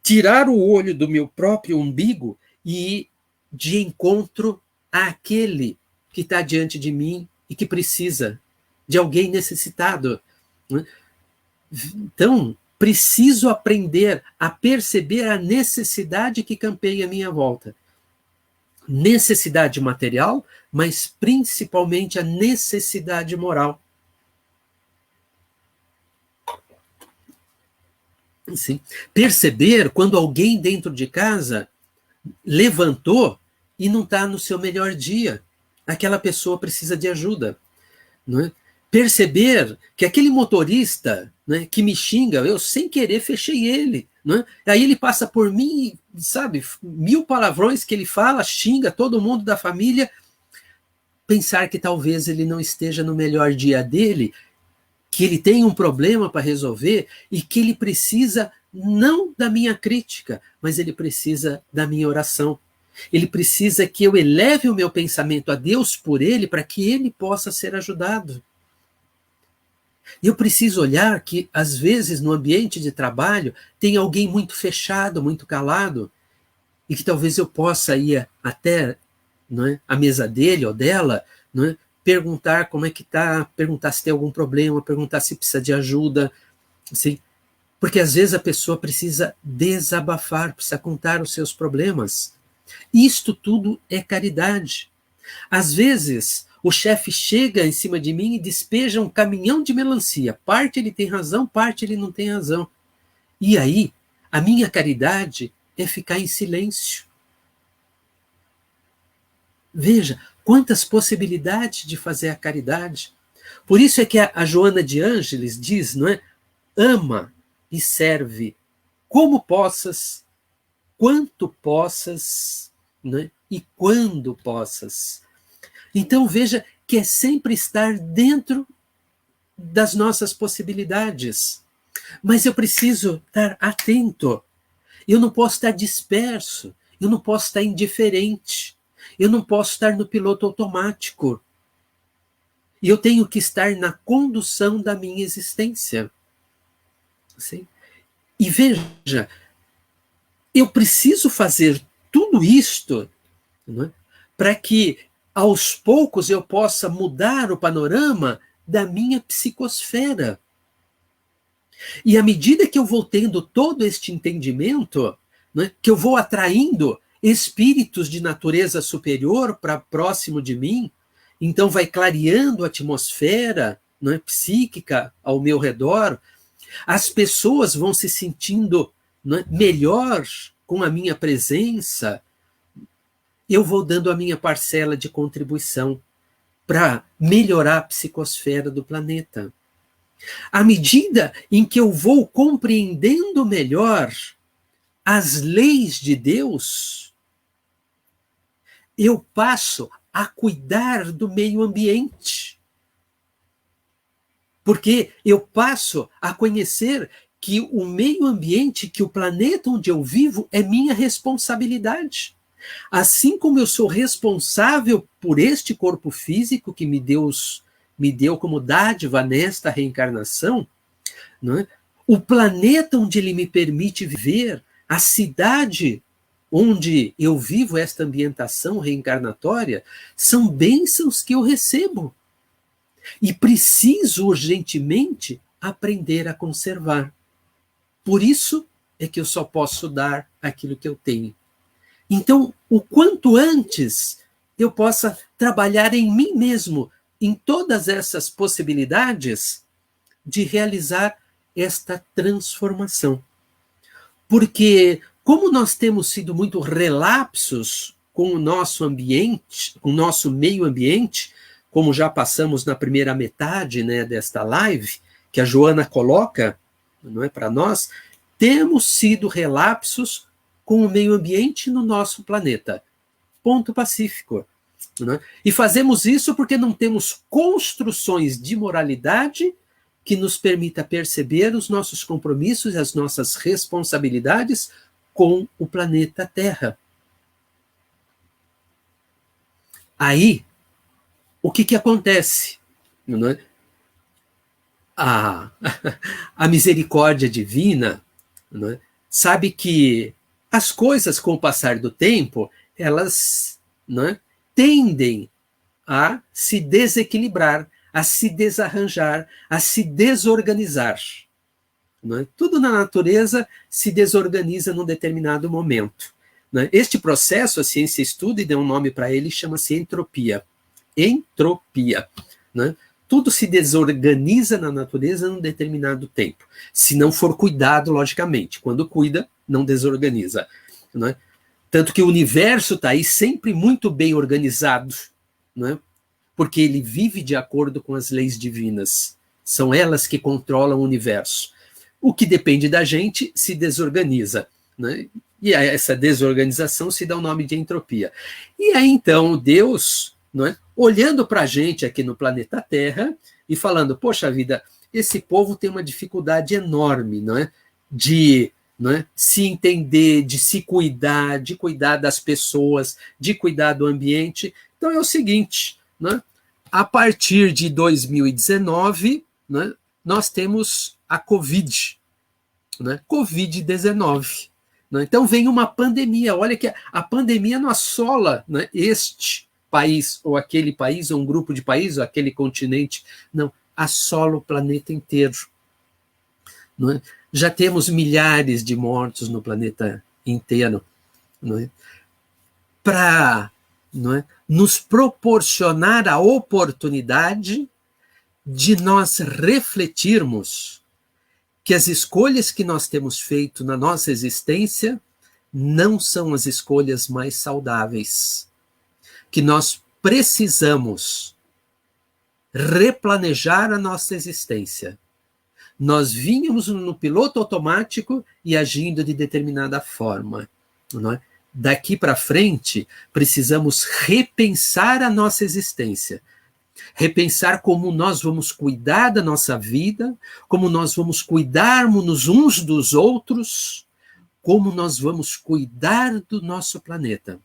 [SPEAKER 2] tirar o olho do meu próprio umbigo e ir de encontro àquele que está diante de mim e que precisa de alguém necessitado. Né? Então, preciso aprender a perceber a necessidade que campeia à minha volta. Necessidade material, mas principalmente a necessidade moral. Sim. Perceber quando alguém dentro de casa levantou e não está no seu melhor dia. Aquela pessoa precisa de ajuda. Não é? Perceber que aquele motorista, né, que me xinga, eu sem querer fechei ele. Não é? Aí ele passa por mim, sabe, 1000 palavrões que ele fala, xinga todo mundo da família. Pensar que talvez ele não esteja no melhor dia dele, que ele tem um problema para resolver e que ele precisa não da minha crítica, mas ele precisa da minha oração. Ele precisa que eu eleve o meu pensamento a Deus por ele, para que ele possa ser ajudado. Eu preciso olhar que, às vezes, no ambiente de trabalho, tem alguém muito fechado, muito calado, e que talvez eu possa ir até, não é, a mesa dele ou dela, não é, perguntar como é que está, perguntar se tem algum problema, perguntar se precisa de ajuda, assim, porque às vezes a pessoa precisa desabafar, precisa contar os seus problemas. Isto tudo é caridade. Às vezes, o chefe chega em cima de mim e despeja um caminhão de melancia. Parte ele tem razão, parte ele não tem razão. E aí, a minha caridade é ficar em silêncio. Veja, quantas possibilidades de fazer a caridade. Por isso é que a Joana de Ângeles diz, não é? Ama e serve como possas, quanto possas, né? E quando possas. Então veja que é sempre estar dentro das nossas possibilidades. Mas eu preciso estar atento. Eu não posso estar disperso. Eu não posso estar indiferente. Eu não posso estar no piloto automático. E eu tenho que estar na condução da minha existência. Sim? E veja, eu preciso fazer tudo isto, né, para que aos poucos eu possa mudar o panorama da minha psicosfera. E à medida que eu vou tendo todo este entendimento, né, que eu vou atraindo espíritos de natureza superior para próximo de mim, então vai clareando a atmosfera, né, psíquica ao meu redor, as pessoas vão se sentindo, né, melhor com a minha presença, eu vou dando a minha parcela de contribuição para melhorar a psicosfera do planeta. À medida em que eu vou compreendendo melhor as leis de Deus, eu passo a cuidar do meio ambiente. Porque eu passo a conhecer que o meio ambiente, que o planeta onde eu vivo é minha responsabilidade. Assim como eu sou responsável por este corpo físico que Deus me deu como dádiva nesta reencarnação, não é? O planeta onde ele me permite viver, a cidade onde eu vivo esta ambientação reencarnatória, são bênçãos que eu recebo. E preciso urgentemente aprender a conservar. Por isso é que eu só posso dar aquilo que eu tenho. Então, o quanto antes eu possa trabalhar em mim mesmo, em todas essas possibilidades de realizar esta transformação. Porque, como nós temos sido muito relapsos com o nosso ambiente, com o nosso meio ambiente, como já passamos na primeira metade, né, desta live, que a Joana coloca, não é, para nós, temos sido relapsos com o meio ambiente no nosso planeta. Ponto pacífico. né? E fazemos isso porque não temos construções de moralidade que nos permita perceber os nossos compromissos e as nossas responsabilidades com o planeta Terra. Aí, o que acontece? Não é? A misericórdia divina, não é? Sabe que as coisas, com o passar do tempo, elas, não é, tendem a se desequilibrar, a se desarranjar, a se desorganizar. Não é? Tudo na natureza se desorganiza num determinado momento. Não é? Este processo, a ciência estuda e deu um nome para ele, chama-se entropia. Entropia. Não é? Tudo se desorganiza na natureza num determinado tempo. Se não for cuidado, logicamente. Quando cuida, não desorganiza. Não é? Tanto que o universo está aí sempre muito bem organizado, não é? Porque ele vive de acordo com as leis divinas. São elas que controlam o universo. O que depende da gente se desorganiza, né? E a essa desorganização se dá o nome de entropia. E aí, então, Deus, não é, olhando para a gente aqui no planeta Terra e falando, poxa vida, esse povo tem uma dificuldade enorme, não é, de, não é, se entender, de se cuidar, de cuidar das pessoas, de cuidar do ambiente. Então é o seguinte, né, a partir de 2019, né, nós temos a Covid, né, Covid-19. Né, então vem uma pandemia. Olha que a pandemia não assola, né, este país, ou aquele país, ou um grupo de países, ou aquele continente. Não, assola o planeta inteiro. Não é? Já temos milhares de mortos no planeta inteiro. Não é? Para, não é, nos proporcionar a oportunidade de nós refletirmos que as escolhas que nós temos feito na nossa existência não são as escolhas mais saudáveis, que nós precisamos replanejar a nossa existência. Nós vínhamos no piloto automático e agindo de determinada forma, não é? Daqui para frente, precisamos repensar a nossa existência, repensar como nós vamos cuidar da nossa vida, como nós vamos cuidarmos uns dos outros, como nós vamos cuidar do nosso planeta.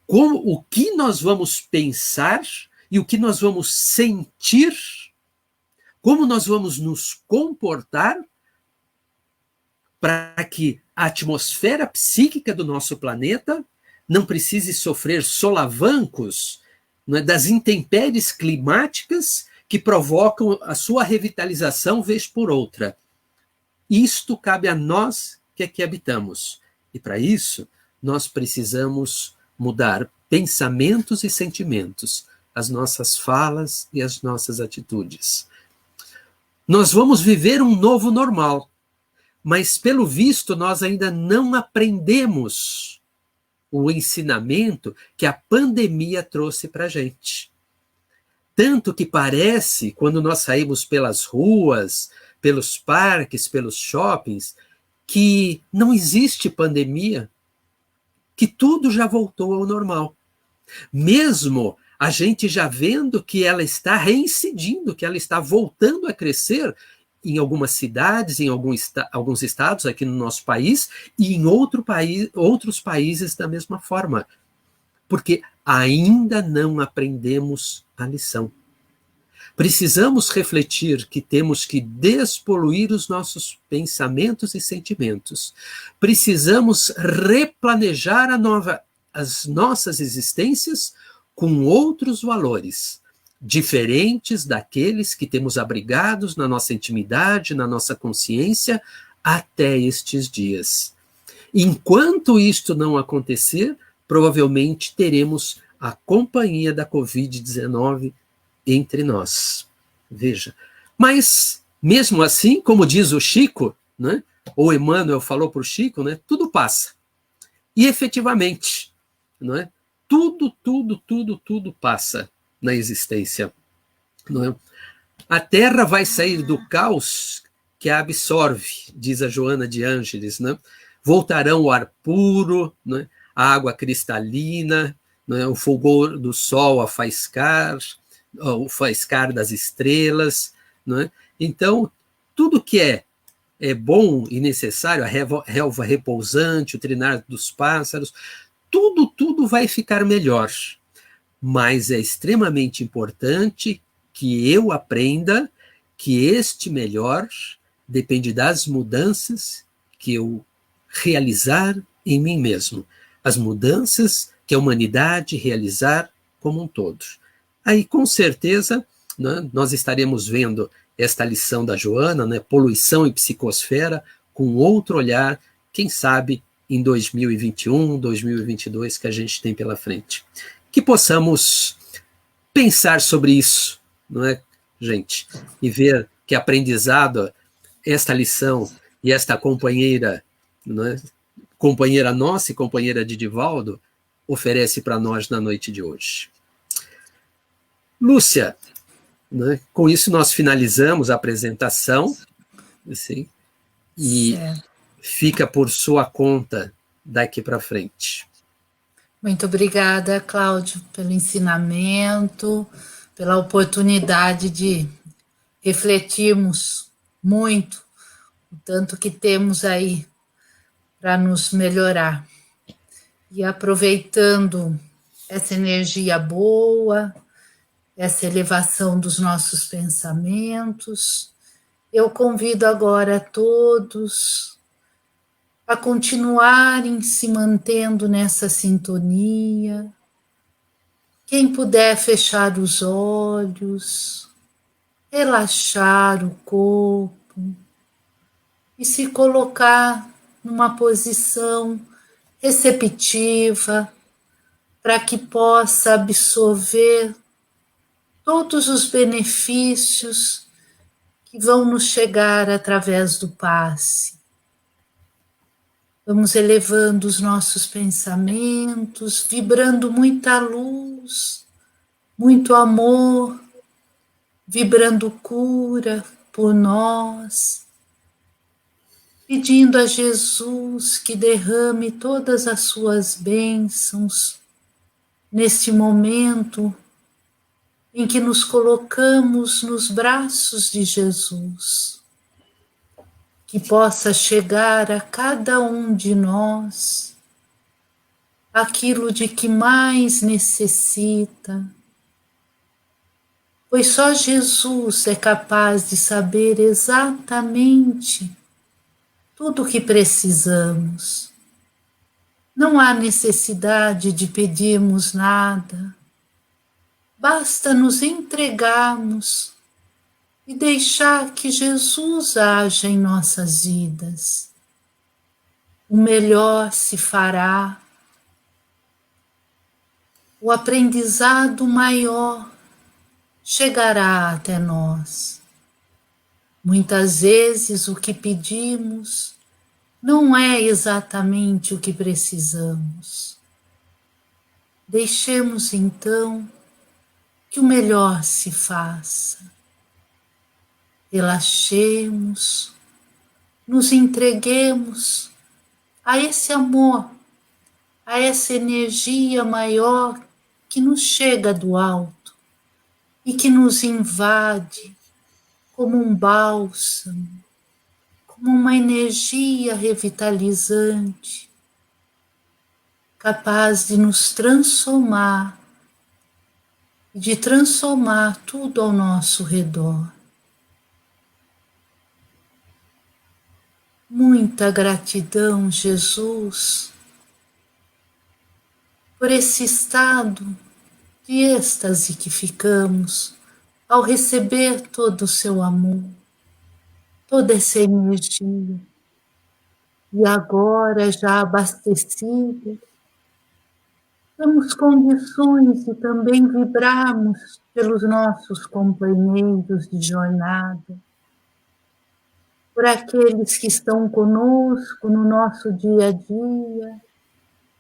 [SPEAKER 2] Como, o que nós vamos pensar e o que nós vamos sentir, como nós vamos nos comportar para que a atmosfera psíquica do nosso planeta não precise sofrer solavancos, não é, das intempéries climáticas que provocam a sua revitalização vez por outra. Isto cabe a nós que aqui habitamos. E para isso, nós precisamos mudar pensamentos e sentimentos, as nossas falas e as nossas atitudes. Nós vamos viver um novo normal, mas, pelo visto, nós ainda não aprendemos o ensinamento que a pandemia trouxe para a gente. Tanto que parece, quando nós saímos pelas ruas, pelos parques, pelos shoppings, que não existe pandemia, que tudo já voltou ao normal. Mesmo a gente já vendo que ela está reincidindo, que ela está voltando a crescer em algumas cidades, em alguns estados aqui no nosso país e em outros países da mesma forma. Porque ainda não aprendemos a lição. Precisamos refletir que temos que despoluir os nossos pensamentos e sentimentos. Precisamos replanejar as nossas existências com outros valores, diferentes daqueles que temos abrigados na nossa intimidade, na nossa consciência, até estes dias. Enquanto isto não acontecer, provavelmente teremos a companhia da Covid-19 entre nós. Veja. Mas, mesmo assim, como diz o Chico, né, ou Emmanuel falou para o Chico, né, tudo passa. E, efetivamente, não é? Tudo passa na existência. Não é? A Terra vai sair do caos que a absorve, diz a Joana de Ângeles. Né? Voltarão o ar puro, né? A água cristalina, né? O fulgor do sol a faiscar, o faiscar das estrelas, né? Então, tudo que é bom e necessário, a relva repousante, o trinar dos pássaros, tudo vai ficar melhor. Mas é extremamente importante que eu aprenda que este melhor depende das mudanças que eu realizar em mim mesmo, as mudanças que a humanidade realizar como um todo. Aí, com certeza, né, nós estaremos vendo esta lição da Joana, né, poluição e psicosfera, com outro olhar, quem sabe em 2021, 2022, que a gente tem pela frente. Que possamos pensar sobre isso, não é, gente? E ver que aprendizado esta lição e esta companheira, não é, companheira nossa e companheira de Divaldo, oferece para nós na noite de hoje. Lúcia, né, com isso nós finalizamos a apresentação, assim, e fica por sua conta daqui para frente.
[SPEAKER 1] Muito obrigada, Cláudio, pelo ensinamento, pela oportunidade de refletirmos muito o tanto que temos aí para nos melhorar. E aproveitando essa energia boa, essa elevação dos nossos pensamentos, eu convido agora a todos a continuarem se mantendo nessa sintonia. Quem puder fechar os olhos, relaxar o corpo e se colocar numa posição receptiva para que possa absorver todos os benefícios que vão nos chegar através do passe. Vamos elevando os nossos pensamentos, vibrando muita luz, muito amor, vibrando cura por nós, pedindo a Jesus que derrame todas as suas bênçãos neste momento em que nos colocamos nos braços de Jesus, que possa chegar a cada um de nós aquilo de que mais necessita, pois só Jesus é capaz de saber exatamente tudo o que precisamos. Não há necessidade de pedirmos nada, basta nos entregarmos e deixar que Jesus haja em nossas vidas. O melhor se fará, o aprendizado maior chegará até nós. Muitas vezes o que pedimos não é exatamente o que precisamos. Deixemos então que o melhor se faça. Relaxemos, nos entreguemos a esse amor, a essa energia maior que nos chega do alto e que nos invade como um bálsamo, como uma energia revitalizante, capaz de nos transformar e de transformar tudo ao nosso redor. Muita gratidão, Jesus, por esse estado de êxtase que ficamos ao receber todo o seu amor, toda essa energia. E agora, já abastecidos, temos condições de também vibrarmos pelos nossos companheiros de jornada, por aqueles que estão conosco no nosso dia a dia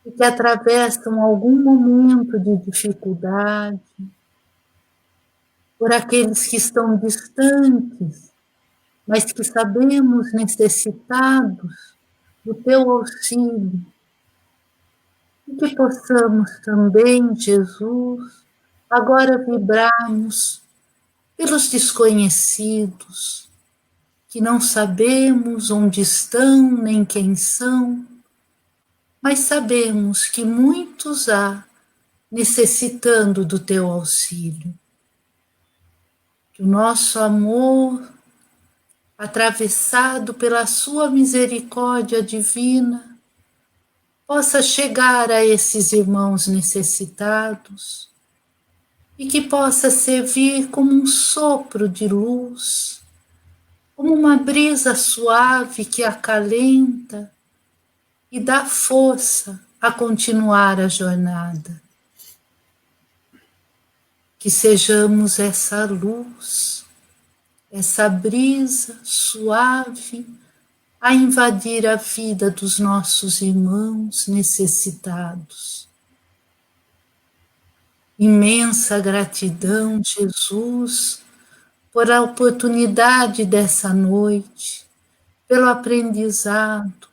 [SPEAKER 1] e que atravessam algum momento de dificuldade, por aqueles que estão distantes, mas que sabemos necessitados do teu auxílio. e que possamos também, Jesus, agora vibrarmos pelos desconhecidos, que não sabemos onde estão nem quem são, mas sabemos que muitos há necessitando do teu auxílio. Que o nosso amor, atravessado pela sua misericórdia divina, possa chegar a esses irmãos necessitados e que possa servir como um sopro de luz, como uma brisa suave que acalenta e dá força a continuar a jornada. Que sejamos essa luz, essa brisa suave a invadir a vida dos nossos irmãos necessitados. Imensa gratidão, Jesus, por a oportunidade dessa noite, pelo aprendizado,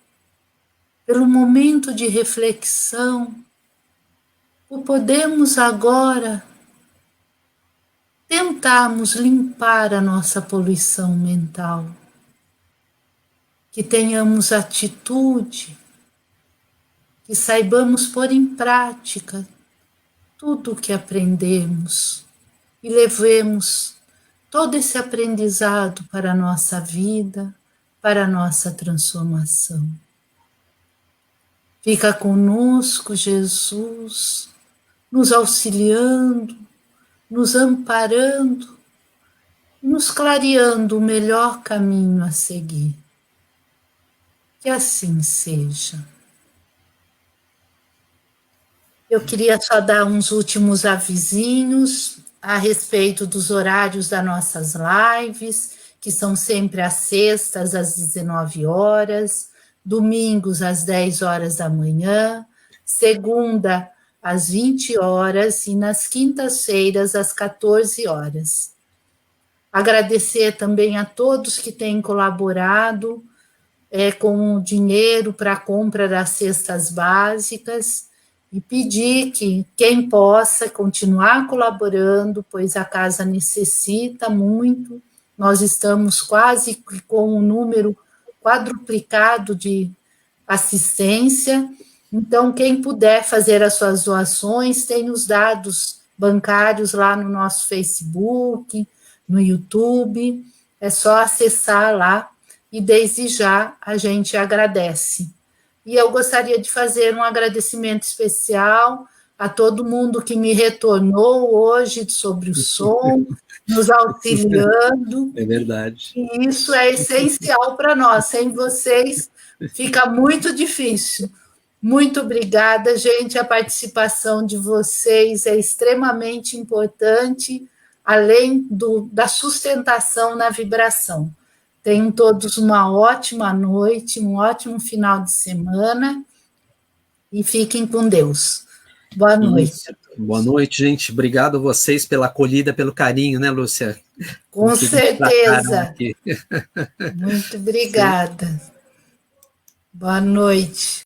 [SPEAKER 1] pelo momento de reflexão, por podermos agora tentarmos limpar a nossa poluição mental, que tenhamos atitude, que saibamos pôr em prática tudo o que aprendemos e levemos todo esse aprendizado para a nossa vida, para a nossa transformação. Fica conosco, Jesus, nos auxiliando, nos amparando, nos clareando o melhor caminho a seguir. Que assim seja. Eu queria só dar uns últimos avisinhos a respeito dos horários das nossas lives, que são sempre às sextas, às 19 horas, domingos às 10 horas da manhã, segunda às 20 horas e nas quintas-feiras às 14 horas. Agradecer também a todos que têm colaborado com o dinheiro para a compra das cestas básicas e pedir que quem possa continuar colaborando, pois a casa necessita muito. Nós estamos quase com um número quadruplicado de assistência. Então, quem puder fazer as suas doações, tem os dados bancários lá no nosso Facebook, no YouTube, é só acessar lá e desde já a gente agradece. E eu gostaria de fazer um agradecimento especial a todo mundo que me retornou hoje sobre o som, nos auxiliando.
[SPEAKER 2] É verdade.
[SPEAKER 1] E isso é essencial para nós. Sem vocês fica muito difícil. Muito obrigada, gente. A participação de vocês é extremamente importante, além da sustentação na vibração. Tenham todos uma ótima noite, um ótimo final de semana e fiquem com Deus. Boa noite.
[SPEAKER 2] Boa noite, gente. Obrigado a vocês pela acolhida, pelo carinho, né, Lúcia?
[SPEAKER 1] Com certeza. Muito obrigada. Boa noite.